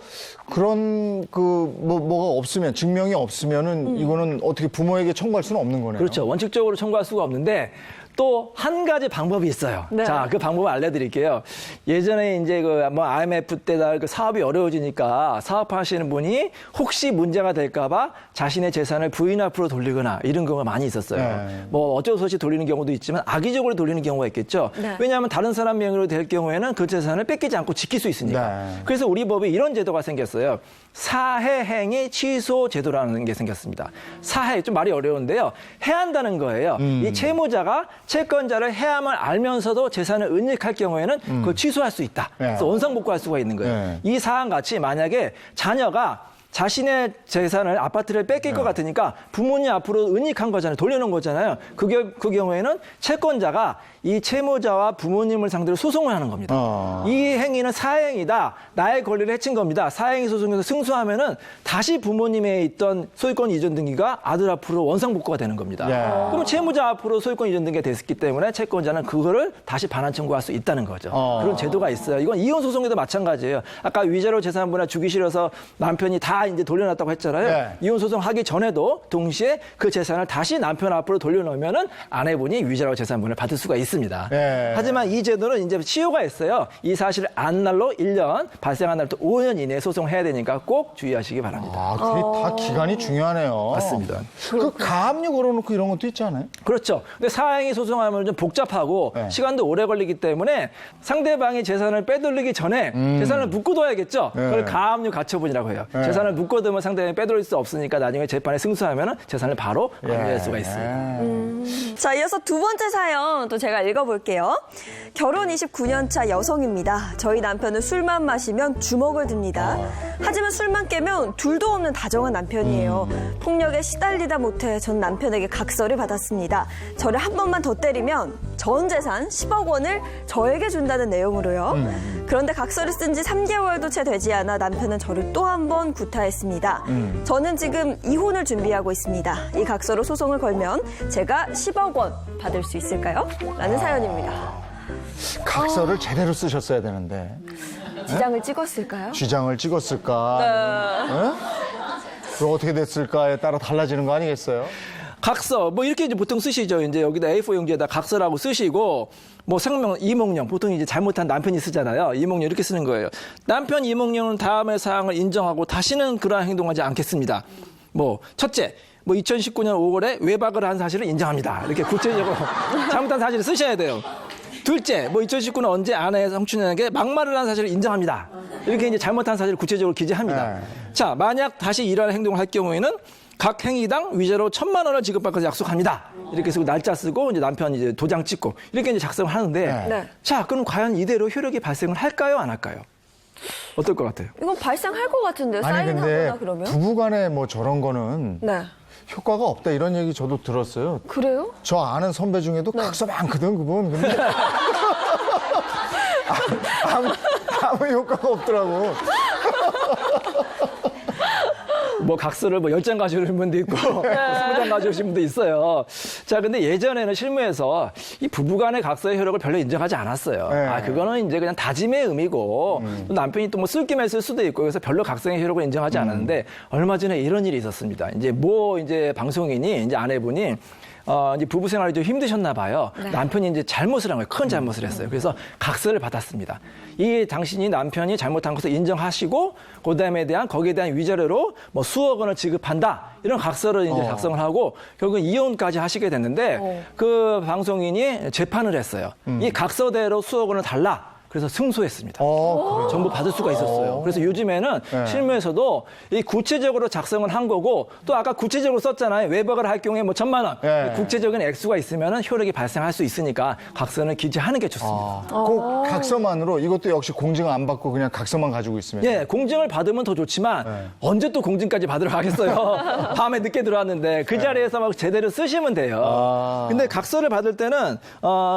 그런 뭐가 없으면 증명이 없으면은 이거는 어떻게 부모에게 청구할 수는 없는 거네요. 그렇죠. 원칙적으로 청구할 수가 없는데 또 한 가지 방법이 있어요. 네. 자, 그 방법을 알려드릴게요. 예전에 이제 뭐 IMF 때다 그 사업이 어려워지니까 사업하시는 분이 혹시 문제가 될까봐 자신의 재산을 부인 앞으로 돌리거나 이런 경우가 많이 있었어요. 뭐 어쩔 수 없이 돌리는 경우도 있지만 악의적으로 돌리는 경우가 있겠죠. 왜냐하면 다른 사람 명의로 될 경우에는 그 재산을 뺏기지 않고 지킬 수 있으니까. 그래서 우리 법에 이런 제도가 생겼어요. 사해행위 취소 제도라는 게 생겼습니다. 사해, 좀 말이 어려운데요. 해한다는 거예요. 이 채무자가 채권자를 해함을 알면서도 재산을 은닉할 경우에는 그걸 취소할 수 있다. 그래서 원상복구할 수가 있는 거예요. 이 사안 같이 만약에 자녀가 자신의 재산을 아파트를 뺏길 것 같으니까 부모님 앞으로 은닉한 거잖아요. 돌려놓은 거잖아요. 그 경우에는 채권자가 이 채무자와 부모님을 상대로 소송을 하는 겁니다. 이 행위는 사행이다. 나의 권리를 해친 겁니다. 사행위 소송에서 승소하면은 다시 부모님에 있던 소유권 이전 등기가 아들 앞으로 원상복구가 되는 겁니다. 그럼 채무자 앞으로 소유권 이전 등기가 됐기 때문에 채권자는 그거를 다시 반환 청구할 수 있다는 거죠. 그런 제도가 있어요. 이건 이혼 소송에도 마찬가지예요. 아까 위자료 재산분할 주기 싫어서 남편이 다 이제 돌려놨다고 했잖아요. 이혼 소송 하기 전에도 동시에 그 재산을 다시 남편 앞으로 돌려놓으면은 아내분이 위자료 재산분을 받을 수가 있습니다. 하지만 이 제도는 이제 시효가 있어요. 이 사실을 안 날로 1년, 발생한 날부터 5년 이내에 소송해야 되니까 꼭 주의하시기 바랍니다. 그게 다 기간이 중요하네요. 맞습니다. 그 가압류 걸어놓고 이런 것도 있잖아요. 그렇죠. 근데 사행위 소송하면 좀 복잡하고 시간도 오래 걸리기 때문에 상대방이 재산을 빼돌리기 전에 재산을 묶어둬야겠죠. 그걸 가압류 가처분이라고 해요. 재산을 묶어두면 상대방이 빼돌릴 수 없으니까 나중에 재판에 승소하면 재산을 바로 압류할 수가 있습니다. 자, 이어서 두 번째 사연 또 제가 읽어볼게요. 결혼 29년 차 여성입니다. 저희 남편은 술만 마시면 주먹을 듭니다. 하지만 술만 깨면 둘도 없는 다정한 남편이에요. 폭력에 시달리다 못해 전 남편에게 각서를 받았습니다. 저를 한 번만 더 때리면 전 재산 10억 원을 저에게 준다는 내용으로요. 그런데 각서를 쓴 지 3개월도 채 되지 않아 남편은 저를 또 한 번 구타했습니다. 저는 지금 이혼을 준비하고 있습니다. 이 각서로 소송을 걸면 제가 10억 원 받을 수 있을까요? 라는 사연입니다. 각서를 제대로 쓰셨어야 되는데. 지장을 찍었을까요? 쥐장을 찍었을까? 네? 그럼 어떻게 됐을까에 따라 달라지는 거 아니겠어요? 각서 뭐 이렇게 이제 보통 쓰시죠. 이제 여기다 A4 용지에다 각서라고 쓰시고 뭐 생명 이몽령 보통 이제 잘못한 남편이 쓰잖아요. 이몽령 이렇게 쓰는 거예요. 남편 이몽령은 다음의 사항을 인정하고 다시는 그러한 행동하지 않겠습니다. 뭐 첫째, 뭐 2019년 5월에 외박을 한 사실을 인정합니다. 이렇게 구체적으로 잘못한 사실을 쓰셔야 돼요. 둘째, 뭐 2019년 언제 아내 성춘연에게 막말을 한 사실을 인정합니다. 이렇게 이제 잘못한 사실을 구체적으로 기재합니다. 네. 자, 만약 다시 이러한 행동을 할 경우에는 각 행위당 위자료 1,000만 원을 지급받고 약속합니다. 이렇게 쓰고 날짜 쓰고 이제 남편 이제 도장 찍고 이렇게 이제 작성을 하는데 네. 자, 그럼 과연 이대로 효력이 발생을 할까요, 안 할까요? 어떨 것 같아요? 이건 발생할 것 같은데요. 아니 근데 사인하거나 그러면? 부부간에 뭐 저런 거는 네. 효과가 없다 이런 얘기 저도 들었어요. 그래요? 저 아는 선배 중에도 각서 많거든 그분. 근데 아무 효과가 없더라고. 뭐 각서를 뭐 10장 가져오신 분도 있고 20장 가져오신 분도 있어요. 자, 근데 예전에는 실무에서 이 부부간의 각서의 효력을 별로 인정하지 않았어요. 네. 아, 그거는 이제 그냥 다짐의 의미고 또 남편이 또 뭐 쓸기만 쓸 수도 있고 그래서 별로 각서의 효력을 인정하지 않았는데 얼마 전에 이런 일이 있었습니다. 이제 방송인이 이제 아내분이 이제 부부 생활이 좀 힘드셨나 봐요. 네. 남편이 이제 잘못을 한 거예요. 큰 잘못을 했어요. 그래서 각서를 받았습니다. 이 당신이 남편이 잘못한 것을 인정하시고 그다음에 거기에 대한 위자료로 뭐 수억 원을 지급한다. 이런 각서를 이제 작성을 하고 결국 이혼까지 하시게 됐는데 그 방송인이 재판을 했어요. 이 각서대로 수억 원을 달라. 그래서 승소했습니다. 전부 받을 수가 있었어요. 그래서 요즘에는 네. 실무에서도 이 구체적으로 작성을 한 거고 또 아까 구체적으로 썼잖아요. 외박을 할 경우에 뭐 1,000만 원. 네. 구체적인 액수가 있으면 효력이 발생할 수 있으니까 각서는 기재하는 게 좋습니다. 꼭 각서만으로 이것도 역시 공증 안 받고 그냥 각서만 가지고 있으면. 예, 공증을 받으면 더 좋지만 네. 언제 또 공증까지 받으러 가겠어요. 밤에 늦게 들어왔는데 그 자리에서 막 제대로 쓰시면 돼요. 아. 근데 각서를 받을 때는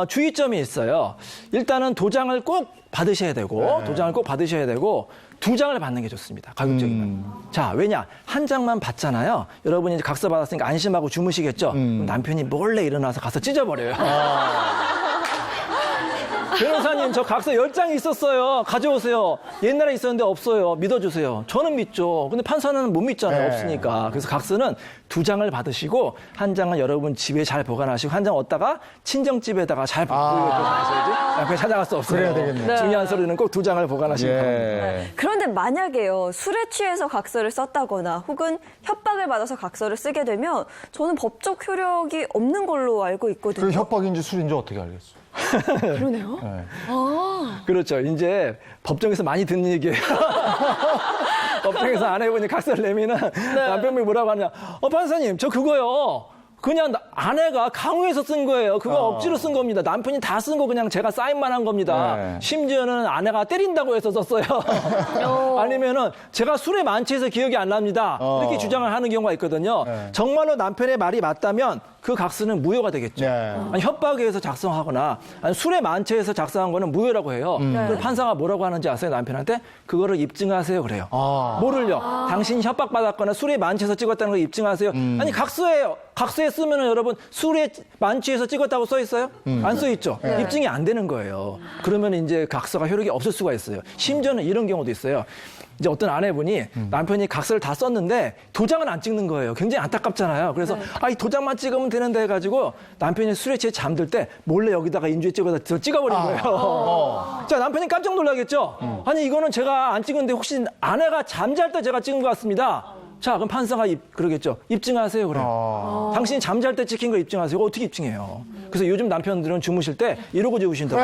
주의점이 있어요. 일단은 도장을 꼭 받으셔야 되고 도장을 꼭 받으셔야 되고 2장을 받는 게 좋습니다. 가급적이면. 자, 왜냐? 한 장만 받잖아요. 여러분이 이제 각서 받았으니까 안심하고 주무시겠죠? 그럼 남편이 몰래 일어나서 가서 찢어버려요. 변호사님, 저 각서 10장이 있었어요. 가져오세요. 옛날에 있었는데 없어요. 믿어주세요. 저는 믿죠. 근데 판사는 못 믿잖아요. 네. 없으니까. 그래서 각서는 2장을 받으시고 한 장은 여러분 집에 잘 보관하시고 한 장 얻다가 친정집에다가 잘 보관하셔야지. 남편이 찾아갈 수 없어요. 그래야 되겠네. 중요한 서류는 꼭 2장을 보관하시기 바랍니다. 예. 그런데 만약에요, 술에 취해서 각서를 썼다거나 혹은 협박을 받아서 각서를 쓰게 되면 저는 법적 효력이 없는 걸로 알고 있거든요. 그 협박인지 술인지 어떻게 알겠어? 그러네요. 네. 그렇죠. 이제 법정에서 많이 듣는 얘기예요. 법정에서 아내분이 각서를 내면은 남편분이 뭐라고 하냐. 판사님, 저 그거요. 그냥 아내가 강요해서 쓴 거예요. 그거 억지로 쓴 겁니다. 남편이 다 쓴 거 그냥 제가 사인만 한 겁니다. 네. 심지어는 아내가 때린다고 해서 썼어요. 아니면은 제가 술에 만취해서 기억이 안 납니다. 이렇게 주장을 하는 경우가 있거든요. 네. 정말로 남편의 말이 맞다면 그 각서는 무효가 되겠죠. 네. 아니, 협박에 의해서 작성하거나 아니, 술에 만취해서 작성한 거는 무효라고 해요. 그럼 판사가 뭐라고 하는지 아세요? 남편한테 그거를 입증하세요 그래요. 뭐를요? 당신이 협박받았거나 술에 만취해서 찍었다는 걸 입증하세요. 아니 각서에 쓰면은 여러분 술에 만취해서 찍었다고 써 있어요? 안 써 있죠. 입증이 안 되는 거예요. 그러면 이제 각서가 효력이 없을 수가 있어요. 심지어는 이런 경우도 있어요. 이제 어떤 아내분이 남편이 각서를 다 썼는데 도장을 안 찍는 거예요. 굉장히 안타깝잖아요. 그래서 이 도장만 찍으면 되는데 해가지고 남편이 술에 취해 잠들 때 몰래 여기다가 인주에 찍어서 찍어버린 거예요. 자, 남편이 깜짝 놀라겠죠. 아니 이거는 제가 안 찍은데 혹시 아내가 잠잘 때 제가 찍은 것 같습니다. 자, 그럼 판사가 그러겠죠. 입증하세요, 그래요. 당신이 잠잘 때 찍힌 거 입증하세요. 이거 어떻게 입증해요? 그래서 요즘 남편들은 주무실 때 이러고 주무신다고.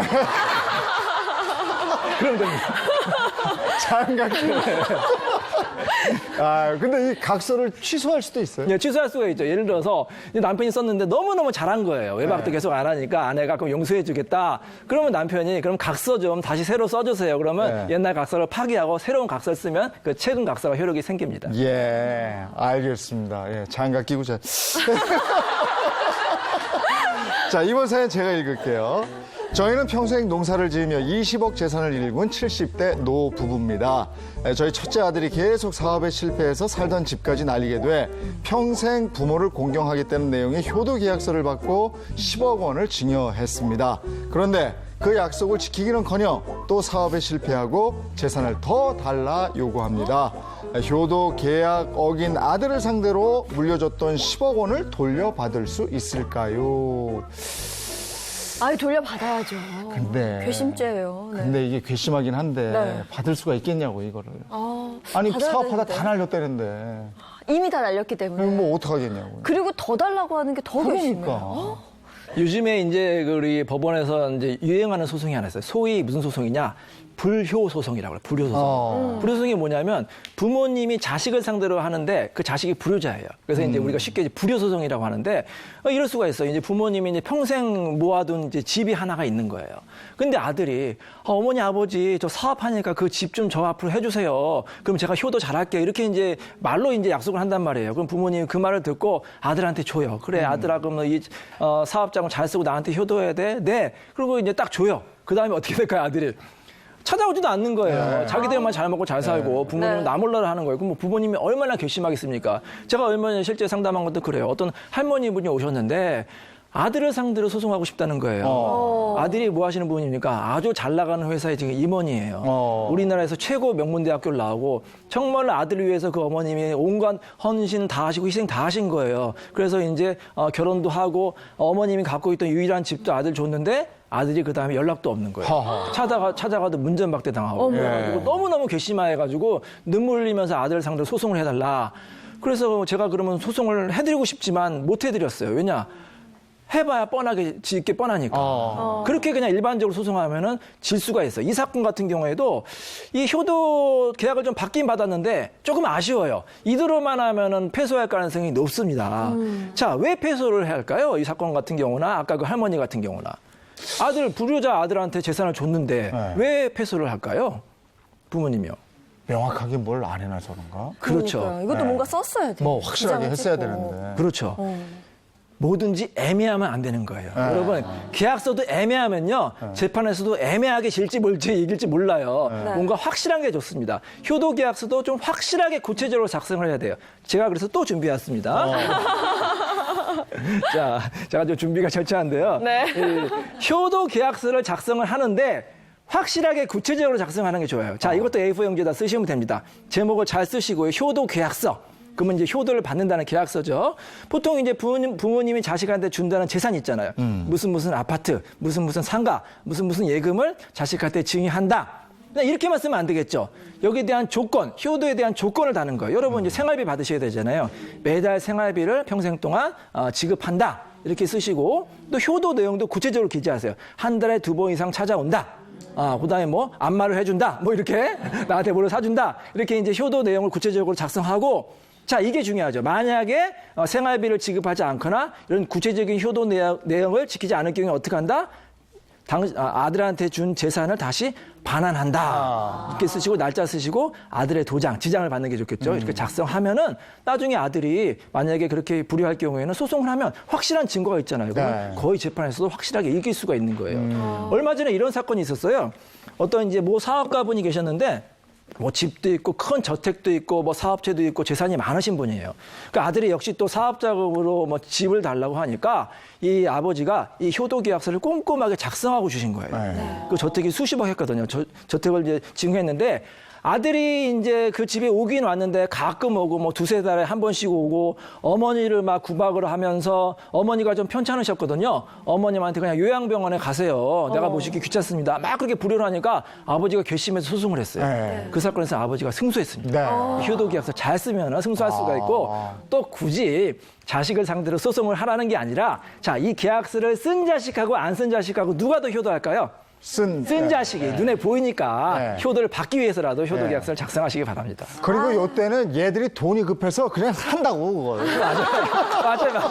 그러면 됩니다. 장갑. 근데 이 각서를 취소할 수도 있어요. 예, 취소할 수가 있죠. 예를 들어서 남편이 썼는데 너무너무 잘한 거예요. 외박도 계속 안 하니까 아내가 그럼 용서해 주겠다. 그러면 남편이 그럼 각서 좀 다시 새로 써주세요. 그러면 옛날 각서를 파기하고 새로운 각서를 쓰면 그 최근 각서가 효력이 생깁니다. 예, 알겠습니다. 예, 장갑 끼고 자. 자, 이번 사연 제가 읽을게요. 저희는 평생 농사를 지으며 20억 재산을 일군 70대 노 부부입니다. 저희 첫째 아들이 계속 사업에 실패해서 살던 집까지 날리게 돼 평생 부모를 공경하겠다는 내용의 효도 계약서를 받고 10억 원을 증여했습니다. 그런데 그 약속을 지키기는커녕 또 사업에 실패하고 재산을 더 달라 요구합니다. 효도 계약 어긴 아들을 상대로 물려줬던 10억 원을 돌려받을 수 있을까요? 아유, 돌려받아야죠. 근데 궤심죄예요. 네. 근데 이게 괘씸하긴 한데 네. 받을 수가 있겠냐고 이거를. 아, 아니 받아야 사업하다 되는데. 다 날렸다는데 이미 다 날렸기 때문에. 뭐 어떡하겠냐고. 그리고 더 달라고 하는 게 더 괘씸해요. 그러니까. 요즘에 이제 우리 법원에서 이제 유행하는 소송이 하나 있어요. 소위 무슨 소송이냐? 불효 소송이라고 해요. 불효 소송. 불효 소송이 뭐냐면 부모님이 자식을 상대로 하는데 그 자식이 불효자예요. 그래서 이제 우리가 쉽게 이제 불효 소송이라고 하는데 이럴 수가 있어요. 이제 부모님이 이제 평생 모아둔 이제 집이 하나가 있는 거예요. 근데 아들이 어머니 아버지 저 사업하니까 그 집 좀 저 앞으로 해주세요. 그럼 제가 효도 잘할게요. 이렇게 이제 말로 이제 약속을 한단 말이에요. 그럼 부모님이 그 말을 듣고 아들한테 줘요. 그래 아들아 그러면 이 사업장을 잘 쓰고 나한테 효도해야 돼. 네. 그리고 이제 딱 줘요. 그 다음에 어떻게 될까요 아들이? 찾아오지도 않는 거예요. 자기들만 잘 먹고 잘 살고 부모님은 네. 나몰라라 하는 거예요. 그럼 뭐 부모님이 얼마나 괘씸하겠습니까? 제가 얼마 전에 실제 상담한 것도 그래요. 어떤 할머니 분이 오셨는데 아들을 상대로 소송하고 싶다는 거예요. 아들이 뭐 하시는 분입니까? 아주 잘 나가는 회사의 지금 임원이에요. 우리나라에서 최고 명문대학교를 나오고 정말 아들을 위해서 그 어머님이 온갖 헌신 다 하시고 희생 다 하신 거예요. 그래서 이제 결혼도 하고 어머님이 갖고 있던 유일한 집도 아들 줬는데 아들이 그 다음에 연락도 없는 거예요. 찾아가도 문전박대 당하고. 그리고 너무너무 괘씸해가지고 눈물 흘리면서 아들을 상대로 소송을 해달라. 그래서 제가 그러면 소송을 해드리고 싶지만 못 해드렸어요. 왜냐? 해봐야 뻔하게 짓게 뻔하니까. 그렇게 그냥 일반적으로 소송하면은 질 수가 있어요. 이 사건 같은 경우에도 이 효도 계약을 좀 받긴 받았는데 조금 아쉬워요. 이대로만 하면은 패소할 가능성이 높습니다. 자, 왜 패소를 해야 할까요? 이 사건 같은 경우나 아까 그 할머니 같은 경우나. 불효자 아들한테 재산을 줬는데 네. 왜 패소를 할까요? 부모님이요. 명확하게 뭘 안 해놔서 그런가? 그렇죠. 그러니까요. 이것도 뭔가 썼어야 돼요. 뭐 확실하게 도장을 했어야 찍고. 되는데. 그렇죠. 뭐든지 애매하면 안 되는 거예요. 여러분, 계약서도 애매하면요. 재판에서도 애매하게 질지 뭘지 이길지 몰라요. 뭔가 확실한 게 좋습니다. 효도 계약서도 좀 확실하게 구체적으로 작성을 해야 돼요. 제가 그래서 또 준비했습니다. 자, 제가 좀 준비가 절차한데요. 네. 이 효도 계약서를 작성을 하는데 확실하게 구체적으로 작성하는 게 좋아요. 자, 이것도 A4 용지에다 쓰시면 됩니다. 제목을 잘 쓰시고요. 효도 계약서. 그러면 이제 효도를 받는다는 계약서죠. 보통 이제 부모님이 자식한테 준다는 재산이 있잖아요. 무슨 아파트, 무슨 상가, 무슨 예금을 자식한테 증여한다. 그냥 이렇게만 쓰면 안 되겠죠. 여기에 대한 조건, 효도에 대한 조건을 다는 거예요. 여러분 이제 생활비 받으셔야 되잖아요. 매달 생활비를 평생 동안 지급한다. 이렇게 쓰시고 또 효도 내용도 구체적으로 기재하세요. 한 달에 2번 이상 찾아온다. 그다음에 뭐 안마를 해준다. 뭐 이렇게 나한테 뭐를 사준다. 이렇게 이제 효도 내용을 구체적으로 작성하고 자, 이게 중요하죠. 만약에 생활비를 지급하지 않거나 이런 구체적인 효도 내용을 지키지 않을 경우에 어떻게 한다? 아들한테 준 재산을 다시 반환한다. 이렇게 쓰시고 날짜 쓰시고 아들의 도장, 지장을 받는 게 좋겠죠. 이렇게 작성하면은 나중에 아들이 만약에 그렇게 불효할 경우에는 소송을 하면 확실한 증거가 있잖아요. 그러면 거의 재판에서도 확실하게 이길 수가 있는 거예요. 얼마 전에 이런 사건이 있었어요. 어떤 이제 모 사업가분이 계셨는데 뭐 집도 있고 큰 저택도 있고 뭐 사업체도 있고 재산이 많으신 분이에요. 그 아들이 역시 또 사업 자금으로 뭐 집을 달라고 하니까 이 아버지가 이 효도 계약서를 꼼꼼하게 작성하고 주신 거예요. 그 저택이 수십억 했거든요. 저택을 이제 증여했는데 아들이 이제 그 집에 오긴 왔는데 가끔 오고 뭐 2-3달에 한 번씩 오고 어머니를 막 구박을 하면서 어머니가 좀 편찮으셨거든요. 어머님한테 그냥 요양병원에 가세요. 내가 모시기 귀찮습니다. 막 그렇게 불효를 하니까 아버지가 괘씸해서 소송을 했어요. 그 사건에서 아버지가 승소했습니다. 효도 계약서 잘 쓰면 승소할 수가 있고 또 굳이 자식을 상대로 소송을 하라는 게 아니라 자, 이 계약서를 쓴 자식하고 안 쓴 자식하고 누가 더 효도할까요? 쓴 자식이 눈에 보이니까 효도를 받기 위해서라도 효도 계약서를 작성하시기 바랍니다. 그리고 요때는 얘들이 돈이 급해서 그냥 한다고 그걸. 맞아요.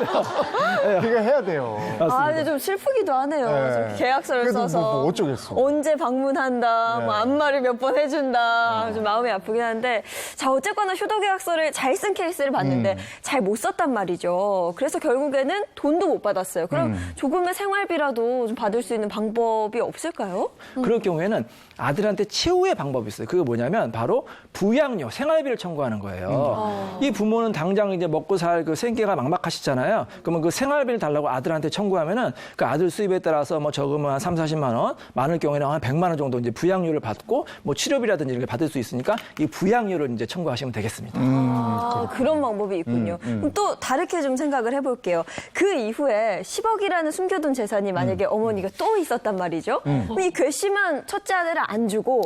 그게 해야 돼요. 근데 좀 슬프기도 하네요. 좀 계약서를 그래도 써서 뭐 어쩌겠어. 언제 방문한다, 뭐 안마를 몇 번 해준다, 좀 마음이 아프긴 한데 자 어쨌거나 효도 계약서를 잘 쓴 케이스를 봤는데 잘 못 썼단 말이죠. 그래서 결국에는 돈도 못 받았어요. 그럼 조금의 생활비라도 좀 받을 수 있는 방법이 없을까요? 있을까요? 그럴 경우에는 아들한테 최후의 방법이 있어요. 그게 뭐냐면 바로 부양료, 생활비를 청구하는 거예요. 이 부모는 당장 이제 먹고 살 그 생계가 막막하시잖아요. 그러면 그 생활비를 달라고 아들한테 청구하면은 그 아들 수입에 따라서 뭐 적으면 한 3, 40만 원, 많을 경우에는 한 100만 원 정도 이제 부양료를 받고 뭐 치료비라든지 이렇게 받을 수 있으니까 이 부양료를 이제 청구하시면 되겠습니다. 그런 방법이 있군요. 그럼 또 다르게 좀 생각을 해볼게요. 그 이후에 10억이라는 숨겨둔 재산이 만약에 어머니가 또 있었단 말이죠. 그럼 이 괘씸한 첫째 아들을 안 주고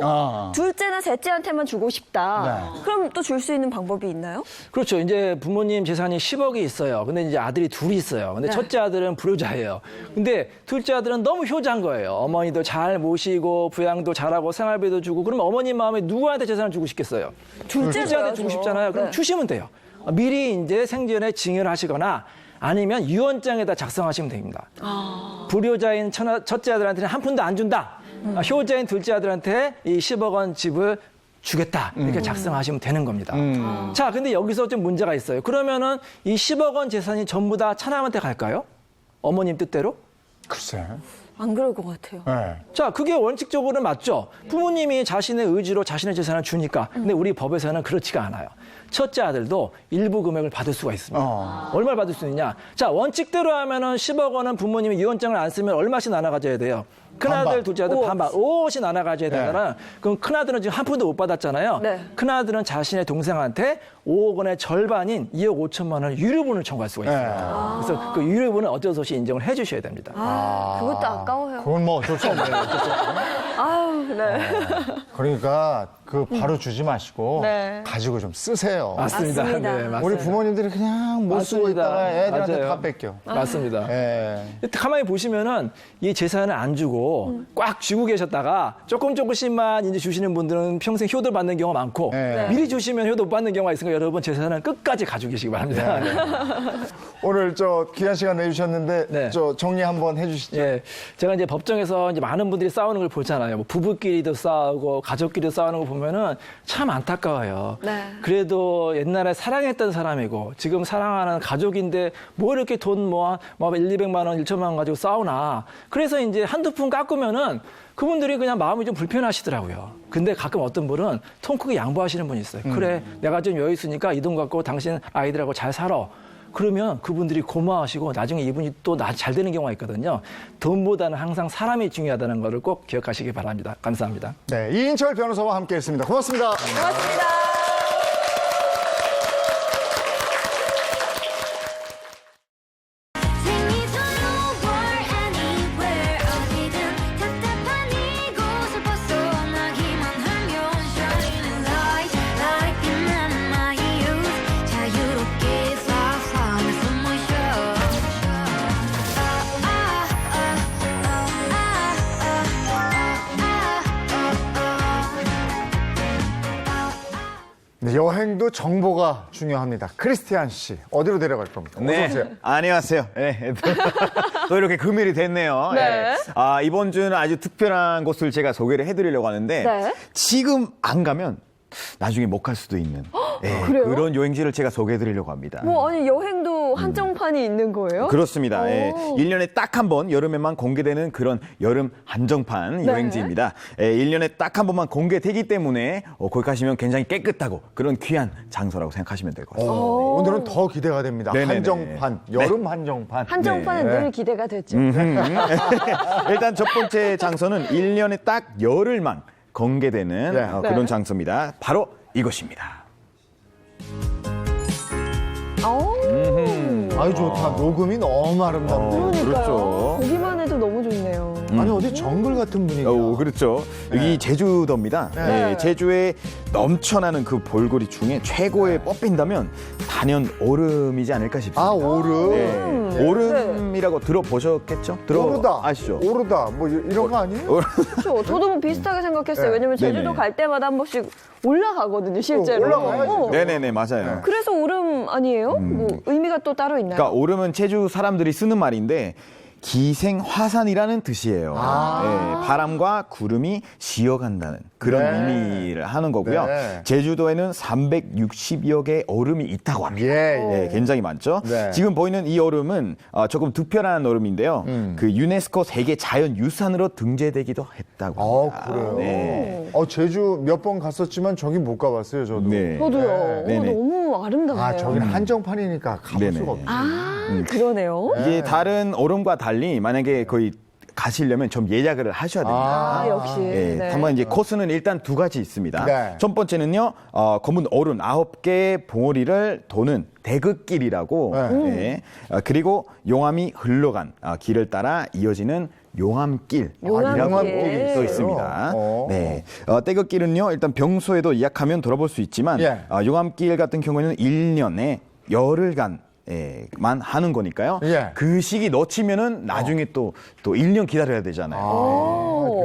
둘째나 셋째한테만 주고 싶다. 그럼 또 줄 수 있는 방법이 있나요? 그렇죠. 이제 부모님 재산이 10억이 있어요. 근데 이제 아들이 둘이 있어요. 근데 첫째 아들은 불효자예요. 근데 둘째 아들은 너무 효자인 거예요. 어머니도 잘 모시고 부양도 잘하고 생활비도 주고 그러면 어머님 마음에 누구한테 재산을 주고 싶겠어요? 둘째한테 주고 싶잖아요. 그럼 주시면 돼요. 미리 이제 생전에 증여를 하시거나 아니면 유언장에다 작성하시면 됩니다. 불효자인 첫째 아들한테는 한 푼도 안 준다. 효자인 둘째 아들한테 이 10억 원 집을 주겠다. 이렇게 작성하시면 되는 겁니다. 자, 근데 여기서 좀 문제가 있어요. 그러면은 이 10억 원 재산이 전부 다 차남한테 갈까요? 어머님 뜻대로? 글쎄. 안 그럴 것 같아요. 네. 자, 그게 원칙적으로는 맞죠. 부모님이 자신의 의지로 자신의 재산을 주니까. 근데 우리 법에서는 그렇지가 않아요. 첫째 아들도 일부 금액을 받을 수가 있습니다. 얼마를 받을 수 있냐? 자, 원칙대로 하면은 10억 원은 부모님이 유언장을 안 쓰면 얼마씩 나눠 가져야 돼요? 큰아들, 반반. 둘째 아들 반반, 5억씩 나눠 가져야 되잖아요. 그럼 큰아들은 지금 한 푼도 못 받았잖아요. 네. 큰아들은 자신의 동생한테 5억 원의 절반인 2억 5천만 원 유류분을 청구할 수가 있어요. 그래서 그 유류분은 어쩔 수 없이 인정을 해 주셔야 됩니다. 그것도 아까워요. 그건 뭐 어쩔 수 없네요. 아유, 네. 그러니까 그 바로 주지 마시고 네. 가지고 좀 쓰세요. 맞습니다. 맞습니다. 네, 맞습니다. 우리 부모님들이 그냥 못 쓰고 맞습니다. 있다가 애들한테 맞아요. 다 뺏겨. 맞습니다. 예. 가만히 보시면은 이 재산을 안 주고 꽉 쥐고 계셨다가 조금씩만 이제 주시는 분들은 평생 효도 받는 경우가 많고 네. 미리 주시면 효도 못 받는 경우가 있으니까 여러분 재산은 끝까지 가지고 계시기 바랍니다. 오늘 저 귀한 시간 내주셨는데 네. 저 정리 한번 해주시죠. 예, 제가 이제 법정에서 이제 많은 분들이 싸우는 걸 보잖아요. 뭐 부부끼리도 싸우고 가족끼리도 싸우는 거 보면은 참 안타까워요. 네. 그래도 옛날에 사랑했던 사람이고 지금 사랑하는 가족인데 뭐 이렇게 돈 뭐 1, 200만 원, 1천만 원 가지고 싸우나. 그래서 이제 한두 푼 깎으면은 그분들이 그냥 마음이 좀 불편하시더라고요. 근데 가끔 어떤 분은 통 크게 양보하시는 분이 있어요. 그래, 내가 좀 여유 있으니까 이 돈 갖고 당신 아이들하고 잘 살아. 그러면 그분들이 고마워하시고 나중에 이분이 또 잘 되는 경우가 있거든요. 돈보다는 항상 사람이 중요하다는 것을 꼭 기억하시기 바랍니다. 감사합니다. 네, 이인철 변호사와 함께했습니다. 고맙습니다. 고맙습니다. 네, 여행도 정보가 중요합니다. 크리스티안 씨, 어디로 데려갈 겁니까? 어서 네, 오세요. 안녕하세요. 네. 또 이렇게 금일이 됐네요. 네. 이번 주는 아주 특별한 곳을 제가 소개를 해드리려고 하는데 네. 지금 안 가면 나중에 못 갈 수도 있는 그래요? 그런 여행지를 제가 소개해드리려고 합니다. 뭐 아니 여행도 한정판이 있는 거예요? 그렇습니다. 예. 오. 1년에 딱 한 번 여름에만 공개되는 그런 여름 한정판 네. 여행지입니다. 1년에 딱 한 번만 공개되기 때문에 거기 가시면 굉장히 깨끗하고 그런 귀한 장소라고 생각하시면 될 것 같습니다. 오늘은 더 기대가 됩니다. 네네네. 한정판, 여름 한정판. 한정판은 네. 늘 기대가 되죠. 일단 첫 번째 장소는 1년에 딱 열흘만 공개되는 네. 그런 네. 장소입니다. 바로 이곳입니다. 아유, 좋다. 녹음이 너무 아름답네요. 그러니까요. 그렇죠. 보기만 해도 너무 좋네요. 아니, 어디 정글 같은 분위기야. 그렇죠. 여기 제주도입니다. 네. 네, 제주에 넘쳐나는 그 볼거리 중에 최고의 뽑힌다면 단연 오름이지 않을까 싶습니다. 아, 오름. 네. 오름이라고 들어보셨겠죠? 오르다. 아시죠? 오르다. 뭐 이런 거 아니에요? 그렇죠. 저도 뭐 비슷하게 생각했어요. 네. 왜냐면 제주도 네네. 갈 때마다 한 번씩 올라가거든요, 실제로. 올라가야죠. 네네네, 맞아요. 그래서 오름 아니에요? 뭐 의미가 또 따로 있나요? 그러니까 오름은 제주 사람들이 쓰는 말인데 기생화산이라는 뜻이에요. 네, 바람과 구름이 쉬어간다는 그런 의미를 하는 거고요. 네. 제주도에는 360여 개의 얼음이 있다고 합니다. 예. 굉장히 많죠. 네. 지금 보이는 이 얼음은 조금 특별한 얼음인데요. 그 유네스코 세계 자연유산으로 등재되기도 했다고 합니다. 그래요? 네. 제주 몇 번 갔었지만 저기 못 가봤어요, 저도. 네. 저도요. 네. 네네. 너무 아름답네요. 아, 저기는 한정판이니까 가볼 네네. 수가 없죠. 그러네요. 이게 다른 얼음과 달리 만약에 거의 가시려면 좀 예약을 하셔야 됩니다. 아, 역시. 예, 네. 한번 이제 코스는 일단 두 가지 있습니다. 네. 첫 번째는요, 검은 얼음 9개의 봉우리를 도는 대극길이라고, 예, 그리고 용암이 흘러간 길을 따라 이어지는 용암길이라고 용암길. 써 있습니다. 어. 네, 대극길은요, 일단 평소에도 예약하면 돌아볼 수 있지만, 예. 용암길 같은 경우에는 1년에 열흘간 만 하는 거니까요. 예. 그 시기 놓치면은 나중에 또 1년 기다려야 되잖아요.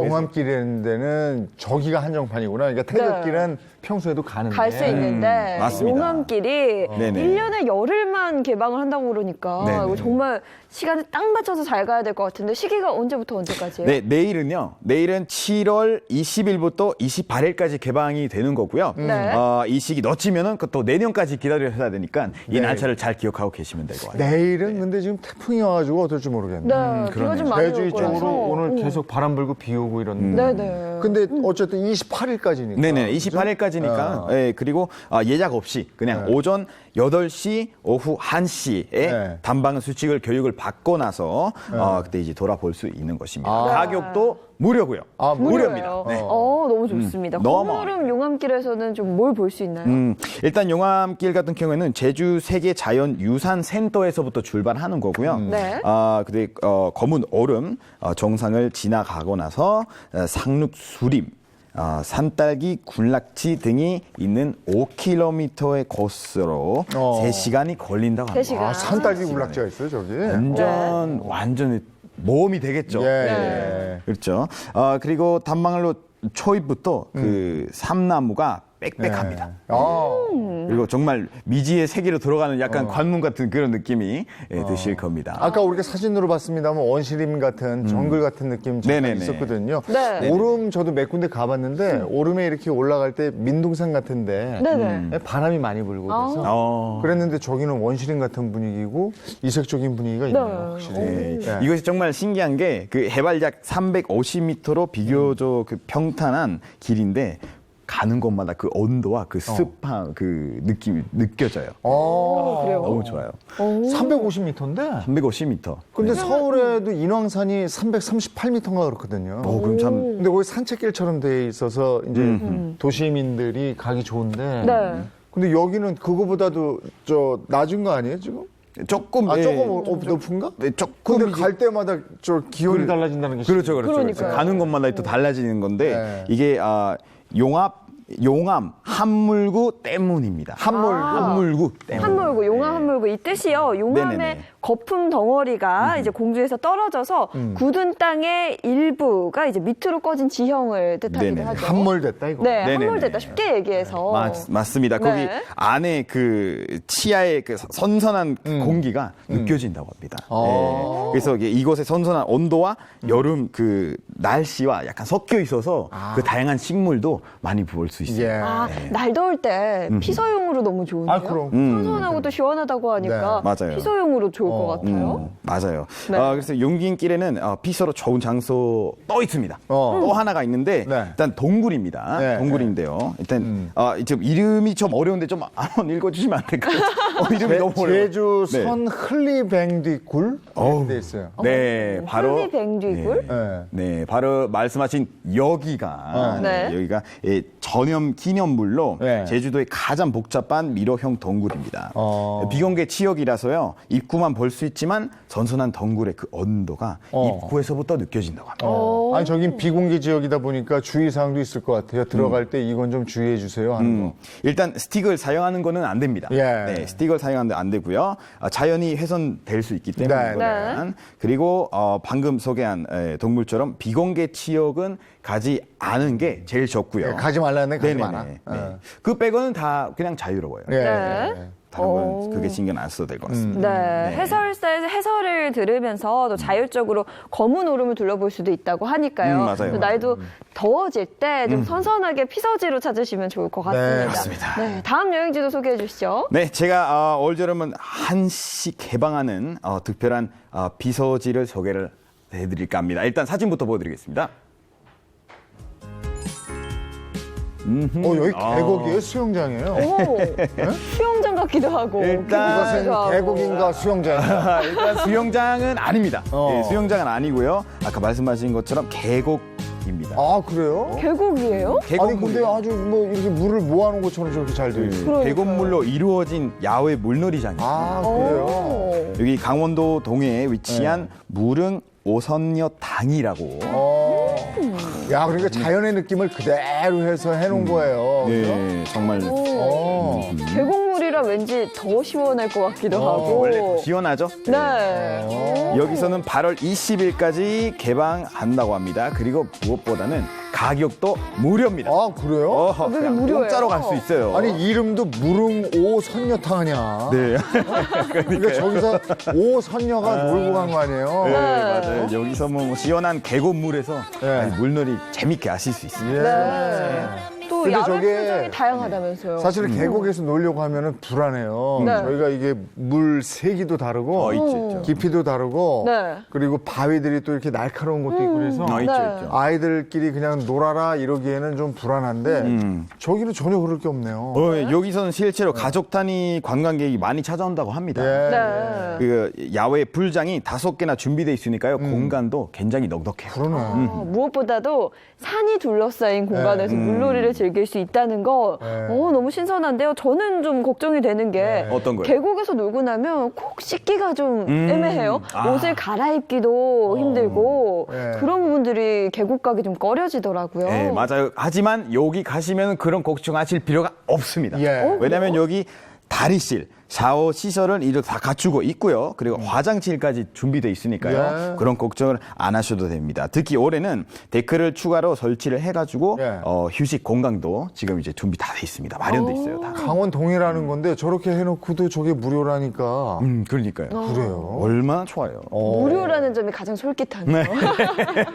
용암길이라는 데는 저기가 한정판이구나. 그러니까 태극길은 평소에도 가는데. 갈 수 있는데 맞습니다. 용암길이 네네. 1년에 열흘만 개방을 한다고 그러니까 네네. 이거 정말 시간에 딱 맞춰서 잘 가야 될 것 같은데 시기가 언제부터 언제까지예요? 네, 내일은 7월 20일부터 28일까지 개방이 되는 거고요. 네. 이 시기 놓치면은 또 내년까지 기다려야 되니까 이 네. 날짜를 잘 기억하고 계시면 될 것 같아요. 내일은 근데 지금 태풍이 와가지고 어떨지 모르겠네. 네, 비가 좀 많이 제주 올 거라서. 이쪽으로 오늘 계속 바람 불고 비 오고 이러는데. 네네. 근데 어쨌든 28일까지니까. 네네, 28일까지니까. 예, 그리고 예약 없이 그냥 오전 8시, 오후 1시에 네. 단방 수칙을 교육을 받고 나서 그때 이제 돌아볼 수 있는 것입니다. 아. 가격도 무료고요. 아, 무료입니다. 네. 너무 좋습니다. 너무 검은얼음 용암길에서는 좀 뭘 볼 수 있나요? 일단 용암길 같은 경우에는 제주 세계 자연유산 센터에서부터 출발하는 거고요. 네. 근데 검은 얼음 정상을 지나가고 나서 상륙 수림, 산딸기 군락지 등이 있는 5km의 코스로 3시간이 걸린다고 합니다. 3시간. 아, 산딸기 군락지가 있어요, 저기. 완전 모험이 되겠죠. 예. 그렇죠. 그리고 단방울로 초입부터 그 삼나무가 빽빽합니다. 그리고 정말 미지의 세계로 들어가는 약간 관문 같은 그런 느낌이 드실 겁니다. 아까 우리가 사진으로 봤습니다만 원시림 같은 정글 같은 느낌 잠깐 네네네. 있었거든요. 네. 오름 저도 몇 군데 가봤는데 오름에 이렇게 올라갈 때 민둥산 같은데 네네. 바람이 많이 불고 그래서 그랬는데 저기는 원시림 같은 분위기고 이색적인 분위기가 있네요, 확실히. 네. 이것이 정말 신기한 게 그 해발 약 350m로 비교적 그 평탄한 길인데 가는 곳마다 그 온도와 그 습한 그 느낌이 느껴져요. 그래요? 너무 좋아요. 350m인데? 350m. 근데 서울에도 인왕산이 338m인가 그렇거든요. 그럼 참 근데 거기 산책길처럼 돼 있어서 이제 도시민들이 가기 좋은데. 네. 근데 여기는 그거보다도 저 낮은 거 아니에요, 지금? 조금 조금 높은가? 네, 조금 근데 이제- 갈 때마다 저 기온이 달라진다는 게 그렇죠, 그렇죠. 그러니까요. 가는 곳마다 또 달라지는 건데 네. 이게 용암 함물구 때문입니다. 함물구 때문. 한물구, 용암 한물구 이 뜻이요. 용암의 네네네. 거품 덩어리가 이제 공중에서 떨어져서 굳은 땅의 일부가 이제 밑으로 꺼진 지형을 뜻하기도 네네네. 하죠. 함몰됐다 이거. 네, 네네네. 함몰됐다 쉽게 얘기해서. 맞습니다. 거기 네. 안에 그 치아의 그 선선한 공기가 느껴진다고 합니다. 네. 그래서 이곳의 선선한 온도와 여름 그 날씨와 약간 섞여 있어서 그 다양한 식물도 많이 볼 수 있어요. 예. 날 더울 때 피서용으로 너무 좋은데요. 아, 그럼. 선선하고 또 시원하다고 하니까 네, 맞아요. 피서용으로 좋을 것 같아요. 맞아요. 네. 그래서 용긴길에는 피서로 좋은 장소 또 있습니다. 또 하나가 있는데 네. 일단 동굴입니다. 네. 동굴인데요. 일단 지금 이름이 좀 어려운데 좀 한번 읽어주시면 안 될까요? 이름이 너무 어려워요. 제주 네. 선 흘리뱅디굴 이렇게 돼 있어요. 네, 바로 흘리뱅디굴? 네. 네, 바로 말씀하신 여기가 네. 여기가 전염 기념물로 네. 제주도의 가장 복잡한 미로형 동굴입니다. 어. 비공개 지역이라서요 입구만 볼 수 있지만 선선한 동굴의 그 온도가 입구에서부터 느껴진다고 합니다. 아니 저긴 비공개 지역이다 보니까 주의사항도 있을 것 같아요. 들어갈 때 이건 좀 주의해 주세요 하는 거. 일단 스틱을 사용하는 거는 안 됩니다. 예. 네, 스틱을 사용하는 안 되고요. 자연이 훼손될 수 있기 때문에 네. 이거는. 그리고 방금 소개한 동물처럼 비공개 지역은 가지 않은 게 제일 좋고요. 네, 가지 말라는 데 가지 네네네. 마라. 네. 그 빼고는 다 그냥 자유로워요. 예. 네. 다른 건 그게 신경 안 써도 될 것 같습니다. 네, 해설사에서 해설을 들으면서 또 자율적으로 검은 오름을 둘러볼 수도 있다고 하니까요. 맞아요. 또 날도 더워질 때 좀 선선하게 피서지로 찾으시면 좋을 것 같습니다. 맞습니다. 네, 다음 여행지도 소개해 주시죠. 네, 제가 올여름은 한식 개방하는 특별한 비서지를 소개를 해드릴까 합니다. 일단 사진부터 보여드리겠습니다. 여기 계곡이에요? 수영장이에요? 오, 수영장 같기도 하고. 일단 이것은 하고. 계곡인가 수영장인가? 일단 수영장은 아닙니다. 어. 네, 수영장은 아니고요. 아까 말씀하신 것처럼 계곡입니다. 아, 그래요? 계곡이에요? 아니, 근데 아주 뭐 이렇게 물을 모아놓은 것처럼 저렇게 잘 돼 있어요. 그러니까요. 계곡물로 이루어진 야외 물놀이장입니다. 아, 그래요? 오. 여기 강원도 동해에 위치한 무릉 오선녀 당이라고. 야, 그러니까 자연의 느낌을 그대로 해서 해놓은 거예요. 그죠? 네, 정말 계곡물이라 왠지 더 시원할 것 같기도 하고. 원래 시원하죠? 네. 여기서는 8월 20일까지 개방한다고 합니다. 그리고 무엇보다는 가격도 무료입니다. 아, 그래요? 그게 그냥 무료예요? 공짜로 갈 수 있어요. 아니, 이름도 무릉 오선녀탕 아니야. 네. 그러니까 저기서 오선녀가 놀고 간 거 아니에요? 네, 맞아요. 여기서 뭐 시원한 계곡물에서 네. 물놀이 재밌게 하실 수 있습니다. 예. 네. 또 근데 야외 저게 표정이 다양하다면서요. 사실은 계곡에서 놀려고 하면은 불안해요. 네. 저희가 이게 물 세기도 다르고 있죠. 깊이도 다르고 네. 그리고 바위들이 또 이렇게 날카로운 것도 있고 그래서 있죠, 네. 있죠. 아이들끼리 그냥 놀아라 이러기에는 좀 불안한데 저기는 전혀 그럴 게 없네요. 여기서는 실제로 가족 단위 관광객이 많이 찾아온다고 합니다. 예. 네. 그 야외 불장이 5개나 준비되어 있으니까요. 공간도 굉장히 넉넉해요. 그러네. 무엇보다도 산이 둘러싸인 공간에서 물놀이를 즐길 수 있다는 거 너무 신선한데요. 저는 좀 걱정이 되는 게 어떤 거요? 계곡에서 놀고 나면 꼭 씻기가 좀 애매해요. 옷을 갈아입기도 힘들고 네. 그런 부분들이 계곡 가기 좀 꺼려지더라고요. 네, 맞아요. 하지만 여기 가시면 그런 걱정하실 필요가 없습니다. 예. 왜냐하면 여기 다리실, 샤워 시설은 이제 다 갖추고 있고요. 그리고 화장실까지 준비되어 있으니까요. 예. 그런 걱정을 안 하셔도 됩니다. 특히 올해는 데크를 추가로 설치를 해가지고 예. 휴식 공간도 지금 이제 준비 다 돼 있습니다. 마련돼 있어요. 다. 강원 동해라는 건데 저렇게 해놓고도 저게 무료라니까. 그러니까요. 그래요. 얼마나 좋아요. 무료라는 점이 가장 솔깃하네요.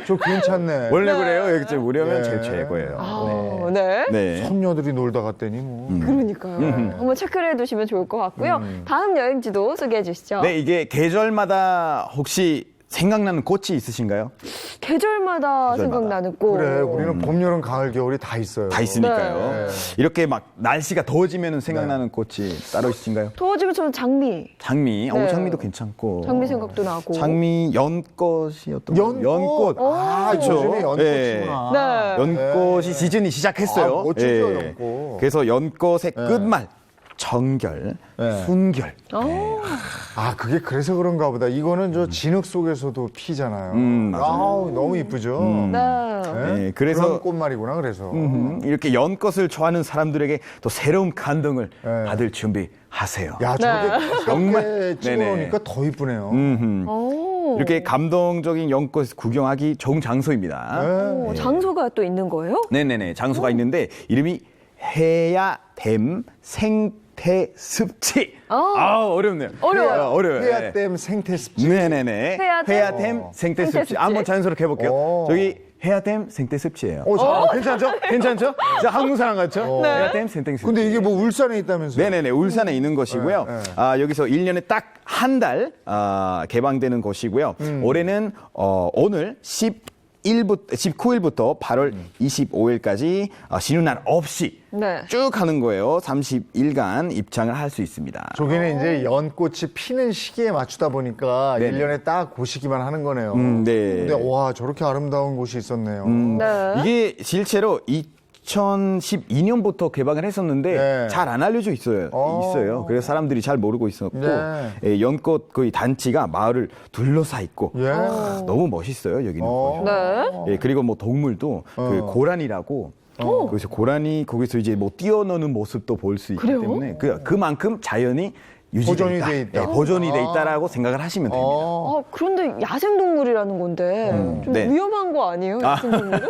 저 괜찮네. 원래 그래요. 여기 무료면 예. 제일 최고예요. 네. 네. 손녀들이 놀다 갔더니 뭐. 그러니까요. 한번 체크를 해두시면 좋을 것 같고요. 다음 여행지도 소개해 주시죠. 네, 이게 계절마다 혹시 생각나는 꽃이 있으신가요? 계절마다 생각나는 꽃. 그래, 우리는 봄, 여름, 가을, 겨울이 다 있어요. 다 있으니까요. 네. 이렇게 막 날씨가 더워지면 생각나는 꽃이 따로 있으신가요? 더워지면 저는 장미. 장미, 네. 장미도 괜찮고. 장미 생각도 나고. 장미, 연꽃이었던 거. 연꽃. 아, 그쵸? 요즘에 연꽃이구나. 네. 연꽃이 시즌이 시작했어요. 아, 멋지죠, 연꽃. 그래서 연꽃의 끝말, 정결, 네. 순결. 아, 그게 그래서 그런가 보다. 이거는 저 진흙 속에서도 피잖아요. 맞아요. 아우, 너무 이쁘죠. 네. 네, 그래서 그런 꽃말이구나, 그래서. 이렇게 연꽃을 좋아하는 사람들에게 또 새로운 감동을 네. 받을 준비하세요. 야, 저게 정말. 찍어놓으니까 더 이쁘네요. 오. 이렇게 감동적인 연꽃 구경하기 좋은 장소입니다. 오, 장소가 또 있는 거예요? 네네네. 장소가 있는데 이름이 해야댐 생태습지. 어렵네요. 어려워요. 어려워요. 해야댐 생태습지. 네네네. 해야댐 생태습지. 생태습지. 한번 자연스럽게 해볼게요. 오. 저기 해야댐 생태습지예요. 괜찮죠? 괜찮죠? 자, 한국 사람 같죠? 네. 해야댐 생태습지. 근데 이게 뭐 울산에 있다면서요? 네네네. 울산에 있는 곳이고요. 네, 네. 여기서 1년에 딱 한 달 개방되는 곳이고요. 올해는 오늘 19일부터 8월 25일까지 쉬는 날 없이 네. 쭉 하는 거예요. 30일간 입장을 할 수 있습니다. 저기는 이제 연꽃이 피는 시기에 맞추다 보니까 네네. 1년에 딱 그 시기만 하는 거네요. 네. 근데 와, 저렇게 아름다운 곳이 있었네요. 네. 이게 실제로 2012년부터 개방을 했었는데 네. 잘 안 알려져 있어요. 그래서 사람들이 잘 모르고 있었고 네. 연꽃 거의 단지가 마을을 둘러싸 있고 예. 너무 멋있어요 여기는. 네. 그리고 뭐 동물도 그 고라니라고. 그래서 고라니 거기서 이제 뭐 뛰어노는 모습도 볼 수 있기 그래요? 때문에 그만큼 자연이 유지돼 보존이 있다. 돼 있다. 네, 보존이 돼 있다라고 생각을 하시면 됩니다. 그런데 야생동물이라는 건데 좀 네. 위험한 거 아니에요? 야생동물은?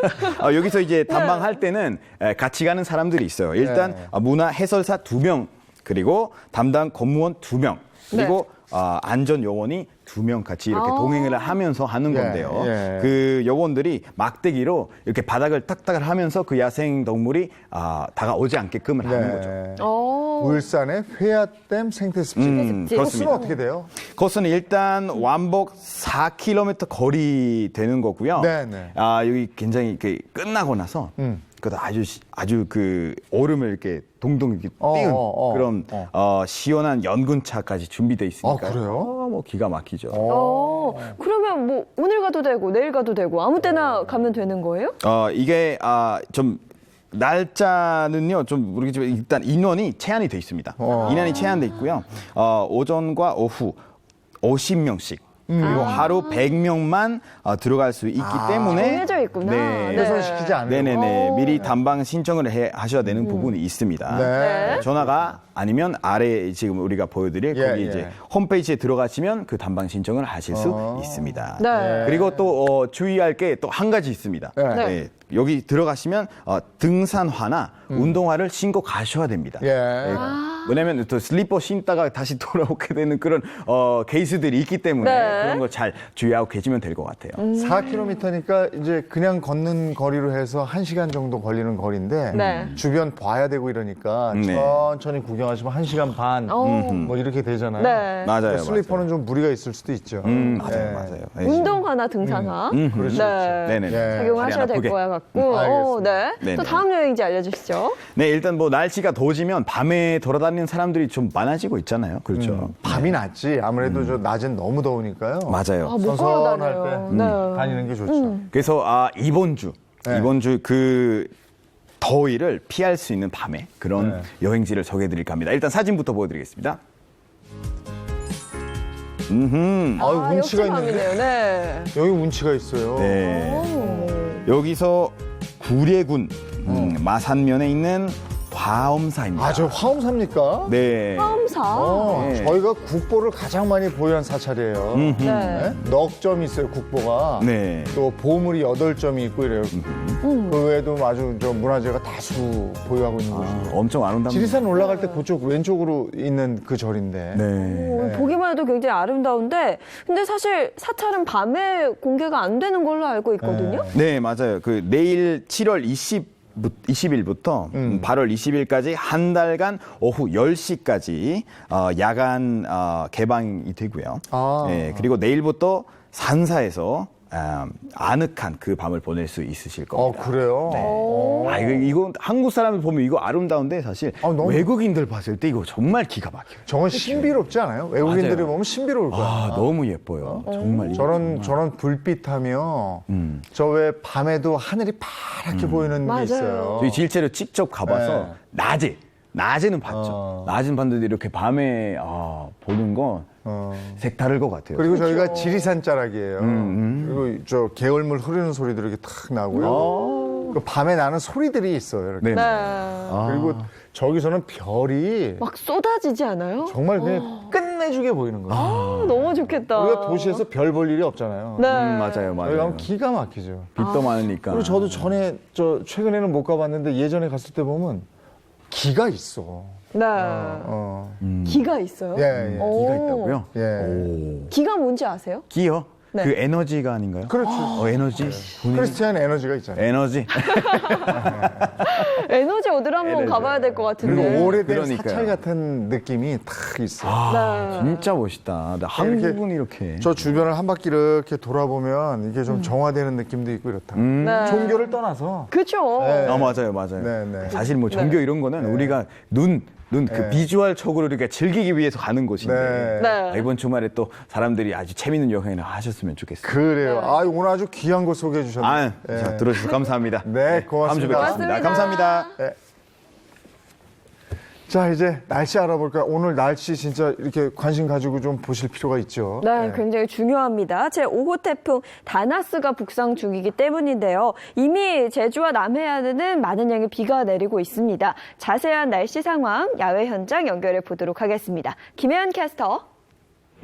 여기서 이제 담방할 때는 같이 가는 사람들이 있어요. 일단 네. 문화 해설사 2명, 그리고 담당 공무원 2명, 그리고 안전 요원이 2명 같이 이렇게 동행을 하면서 하는 건데요. 예. 그 요원들이 막대기로 이렇게 바닥을 탁탁을 하면서 그 야생 동물이 다가오지 않게끔 하는 거죠. 울산의 회야댐 생태습지. 생태습지. 코스는 어떻게 돼요? 코스는 일단 완복 4km 거리 되는 거고요. 네네. 여기 굉장히 끝나고 나서 그것도 아주 그 얼음을 이렇게 동동 이렇게 띄운 그런 시원한 연근차까지 준비돼 있으니까. 아, 그래요? 뭐 기가 막히죠. 그러면 뭐 오늘 가도 되고 내일 가도 되고 아무 때나 가면 되는 거예요? 이게 좀 날짜는요, 좀 모르겠지만 일단 인원이 제한이 돼 있습니다. 인원이 제한돼 있고요. 오전과 오후 50명씩. 그리고 하루 100명만 들어갈 수 있기 때문에 정해져 있구나. 네. 훼손시키지 않으려고. 네네네. 미리 담방 신청을 하셔야 되는 부분이 있습니다. 네. 전화가 아니면 아래 지금 우리가 보여드릴 예, 거기 예. 이제 홈페이지에 들어가시면 그 담방 신청을 하실 수 있습니다. 네. 그리고 또 주의할 게 또 한 가지 있습니다. 네. 네. 여기 들어가시면 등산화나 운동화를 신고 가셔야 됩니다. 예. 왜냐면 또 슬리퍼 신다가 다시 돌아오게 되는 그런 케이스들이 있기 때문에 네. 그런 거 잘 주의하고 계시면 될 것 같아요. 4km니까 이제 그냥 걷는 거리로 해서 1시간 정도 걸리는 거리인데 네. 주변 봐야 되고 이러니까 네. 천천히 구경하시면 1시간 반 뭐 이렇게 되잖아요. 네. 맞아요. 슬리퍼는 좀 무리가 있을 수도 있죠. 맞아요. 네. 운동화나 등산화 그렇죠. 네. 네네. 예. 착용하셔야 될 거야 같고. 알겠습니다. 네. 네네. 또 다음 여행지 알려주시죠. 네, 일단 뭐 날씨가 더워지면 밤에 돌아다니는 사람들이 좀 많아지고 있잖아요. 그렇죠. 밤이 낫지. 아무래도 저 낮엔 너무 더우니까요. 맞아요. 못 선선할 걸어다녀요. 때 네. 다니는 게 좋죠. 그래서 이번 주 네. 그 더위를 피할 수 있는 밤에 그런 여행지를 소개해드릴까 합니다. 일단 사진부터 보여드리겠습니다. 운치가 역시 있는데 밤이네요. 네. 여기 운치가 있어요. 네. 여기서 구례군 마산면에 있는 화엄사입니다. 저 화엄사입니까? 네. 화엄사. 네. 저희가 국보를 가장 많이 보유한 사찰이에요. 네. 네? 넉 점이 있어요, 국보가. 네. 또 보물이 8점이 있고 이래요. 그 외에도 아주 저 문화재가 다수 보유하고 있는 곳이에요. 엄청 아름답니다. 지리산 올라갈 때 그쪽 왼쪽으로 있는 그 절인데. 네. 보기만 해도 굉장히 아름다운데 근데 사실 사찰은 밤에 공개가 안 되는 걸로 알고 있거든요. 네, 맞아요. 그 내일 7월 20일부터 8월 20일까지 한 달간 오후 10시까지 야간 개방이 되고요. 네, 그리고 내일부터 산사에서 아늑한 그 밤을 보낼 수 있으실 겁니다. 그래요? 이거 한국 사람을 보면 이거 아름다운데 사실 너무- 외국인들 봤을 때 이거 정말 기가 막혀요. 저건 신비롭지 않아요? 외국인들이 맞아요. 보면 신비로울 거야. 너무 예뻐요. 정말. 저런 불빛하며 저 왜 밤에도 하늘이 파랗게 보이는 게 맞아요. 있어요. 저희 실제로 직접 가봐서 네. 낮에는 봤죠. 낮은 봤는데 이렇게 밤에 보는 건 색다를 것 같아요. 그리고 저희가 지리산 자락이에요. 그리고 저 개울물 흐르는 소리들이 이렇게 탁 나고요. 그 밤에 나는 소리들이 있어요. 이렇게. 네네. 그리고 저기서는 별이 막 쏟아지지 않아요? 정말 그냥 끝내주게 보이는 거예요. 너무 좋겠다. 우리가 도시에서 별 볼 일이 없잖아요. 네. 맞아요, 여기 맞아요. 가면 기가 막히죠. 빛도 많으니까. 그리고 저도 최근에는 못 가봤는데 예전에 갔을 때 보면 기가 있어. 네. 기가 있어요? 예, 예. 기가 있다고요? 예. 기가 뭔지 아세요? 기요? 네. 그 에너지가 아닌가요? 그렇죠. 에너지? 크리스티안 에너지가 있잖아요. 에너지? 에너지 어디로 한번 가봐야 될 것 같은데. 그리고 오래된 그러니까요. 사찰 같은 느낌이 딱 있어요. 네. 진짜 멋있다. 나 한국은 이렇게. 저 주변을 한 바퀴 이렇게 돌아보면 이게 좀 정화되는 느낌도 있고 이렇다. 네. 종교를 떠나서. 그렇죠. 네. 맞아요. 네, 네. 사실 뭐 종교 이런 거는 우리가 그 비주얼적으로 이렇게 즐기기 위해서 가는 곳인데 네. 네. 이번 주말에 또 사람들이 아주 재밌는 여행을 하셨으면 좋겠어요. 그래요. 오늘 아주 귀한 곳 소개해 주셨네요. 자, 들어주셔서 감사합니다. 네, 고맙습니다. 다음 주에 뵙겠습니다. 감사합니다. 자, 이제 날씨 알아볼까요? 오늘 날씨 진짜 이렇게 관심 가지고 좀 보실 필요가 있죠. 네, 굉장히 중요합니다. 제5호 태풍 다나스가 북상 중이기 때문인데요. 이미 제주와 남해안에는 많은 양의 비가 내리고 있습니다. 자세한 날씨 상황, 야외 현장 연결해 보도록 하겠습니다. 김혜연 캐스터.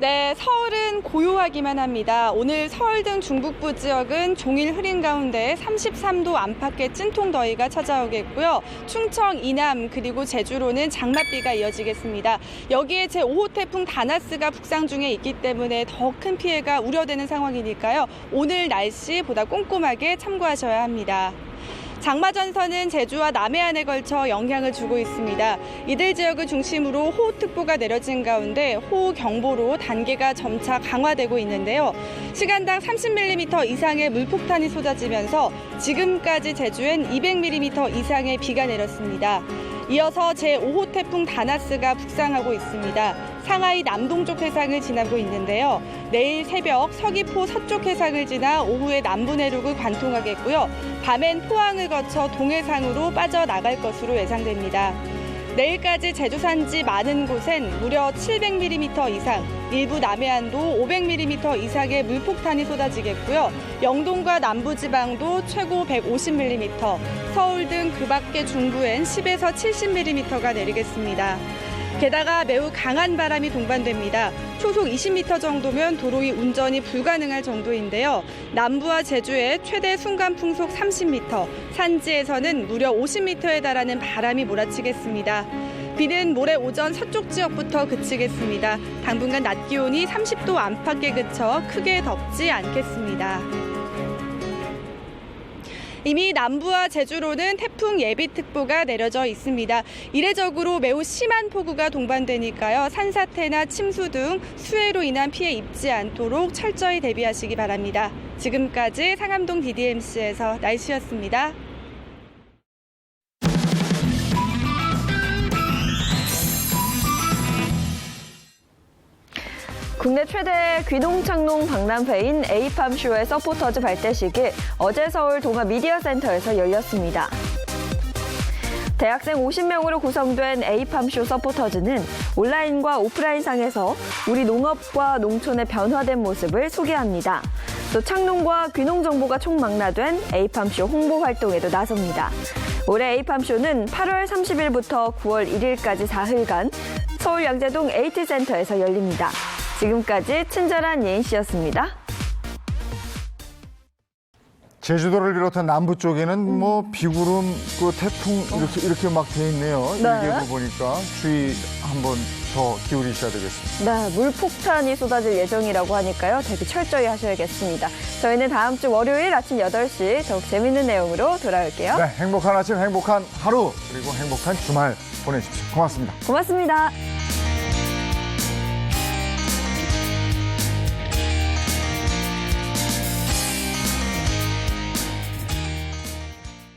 네, 서울은 고요하기만 합니다. 오늘 서울 등 중북부 지역은 종일 흐린 가운데 33도 안팎의 찐통 더위가 찾아오겠고요. 충청, 이남 그리고 제주로는 장맛비가 이어지겠습니다. 여기에 제5호 태풍 다나스가 북상 중에 있기 때문에 더 큰 피해가 우려되는 상황이니까요. 오늘 날씨 보다 꼼꼼하게 참고하셔야 합니다. 장마전선은 제주와 남해안에 걸쳐 영향을 주고 있습니다. 이들 지역을 중심으로 호우특보가 내려진 가운데 호우경보로 단계가 점차 강화되고 있는데요. 시간당 30mm 이상의 물폭탄이 쏟아지면서 지금까지 제주엔 200mm 이상의 비가 내렸습니다. 이어서 제5호 태풍 다나스가 북상하고 있습니다. 상하이 남동쪽 해상을 지나고 있는데요. 내일 새벽 서귀포 서쪽 해상을 지나 오후에 남부 내륙을 관통하겠고요. 밤엔 포항을 거쳐 동해상으로 빠져나갈 것으로 예상됩니다. 내일까지 제주 산지 많은 곳엔 무려 700mm 이상, 일부 남해안도 500mm 이상의 물폭탄이 쏟아지겠고요. 영동과 남부지방도 최고 150mm, 서울 등 그 밖의 중부엔 10에서 70mm가 내리겠습니다. 게다가 매우 강한 바람이 동반됩니다. 초속 20m 정도면 도로 위 운전이 불가능할 정도인데요. 남부와 제주에 최대 순간 풍속 30m, 산지에서는 무려 50m에 달하는 바람이 몰아치겠습니다. 비는 모레 오전 서쪽 지역부터 그치겠습니다. 당분간 낮 기온이 30도 안팎에 그쳐 크게 덥지 않겠습니다. 이미 남부와 제주로는 태풍 예비특보가 내려져 있습니다. 이례적으로 매우 심한 폭우가 동반되니까요. 산사태나 침수 등 수해로 인한 피해 입지 않도록 철저히 대비하시기 바랍니다. 지금까지 상암동 DDMC에서 날씨였습니다. 국내 최대 귀농창농 박람회인 에이팜쇼의 서포터즈 발대식이 어제 서울 동아미디어센터에서 열렸습니다. 대학생 50명으로 구성된 에이팜쇼 서포터즈는 온라인과 오프라인상에서 우리 농업과 농촌의 변화된 모습을 소개합니다. 또 창농과 귀농 정보가 총망라된 에이팜쇼 홍보 활동에도 나섭니다. 올해 에이팜쇼는 8월 30일부터 9월 1일까지 4일간 서울 양재동 에이티센터에서 열립니다. 지금까지 친절한 예인 씨였습니다. 제주도를 비롯한 남부 쪽에는 뭐 비구름, 그 태풍 이렇게 막 돼 있네요. 네. 일기예보 보니까 주의 한번 더 기울이셔야 되겠습니다. 네, 물폭탄이 쏟아질 예정이라고 하니까요. 대비 철저히 하셔야겠습니다. 저희는 다음 주 월요일 아침 8시 더욱 재밌는 내용으로 돌아올게요. 네, 행복한 아침, 행복한 하루, 그리고 행복한 주말 보내십시오. 고맙습니다. 고맙습니다.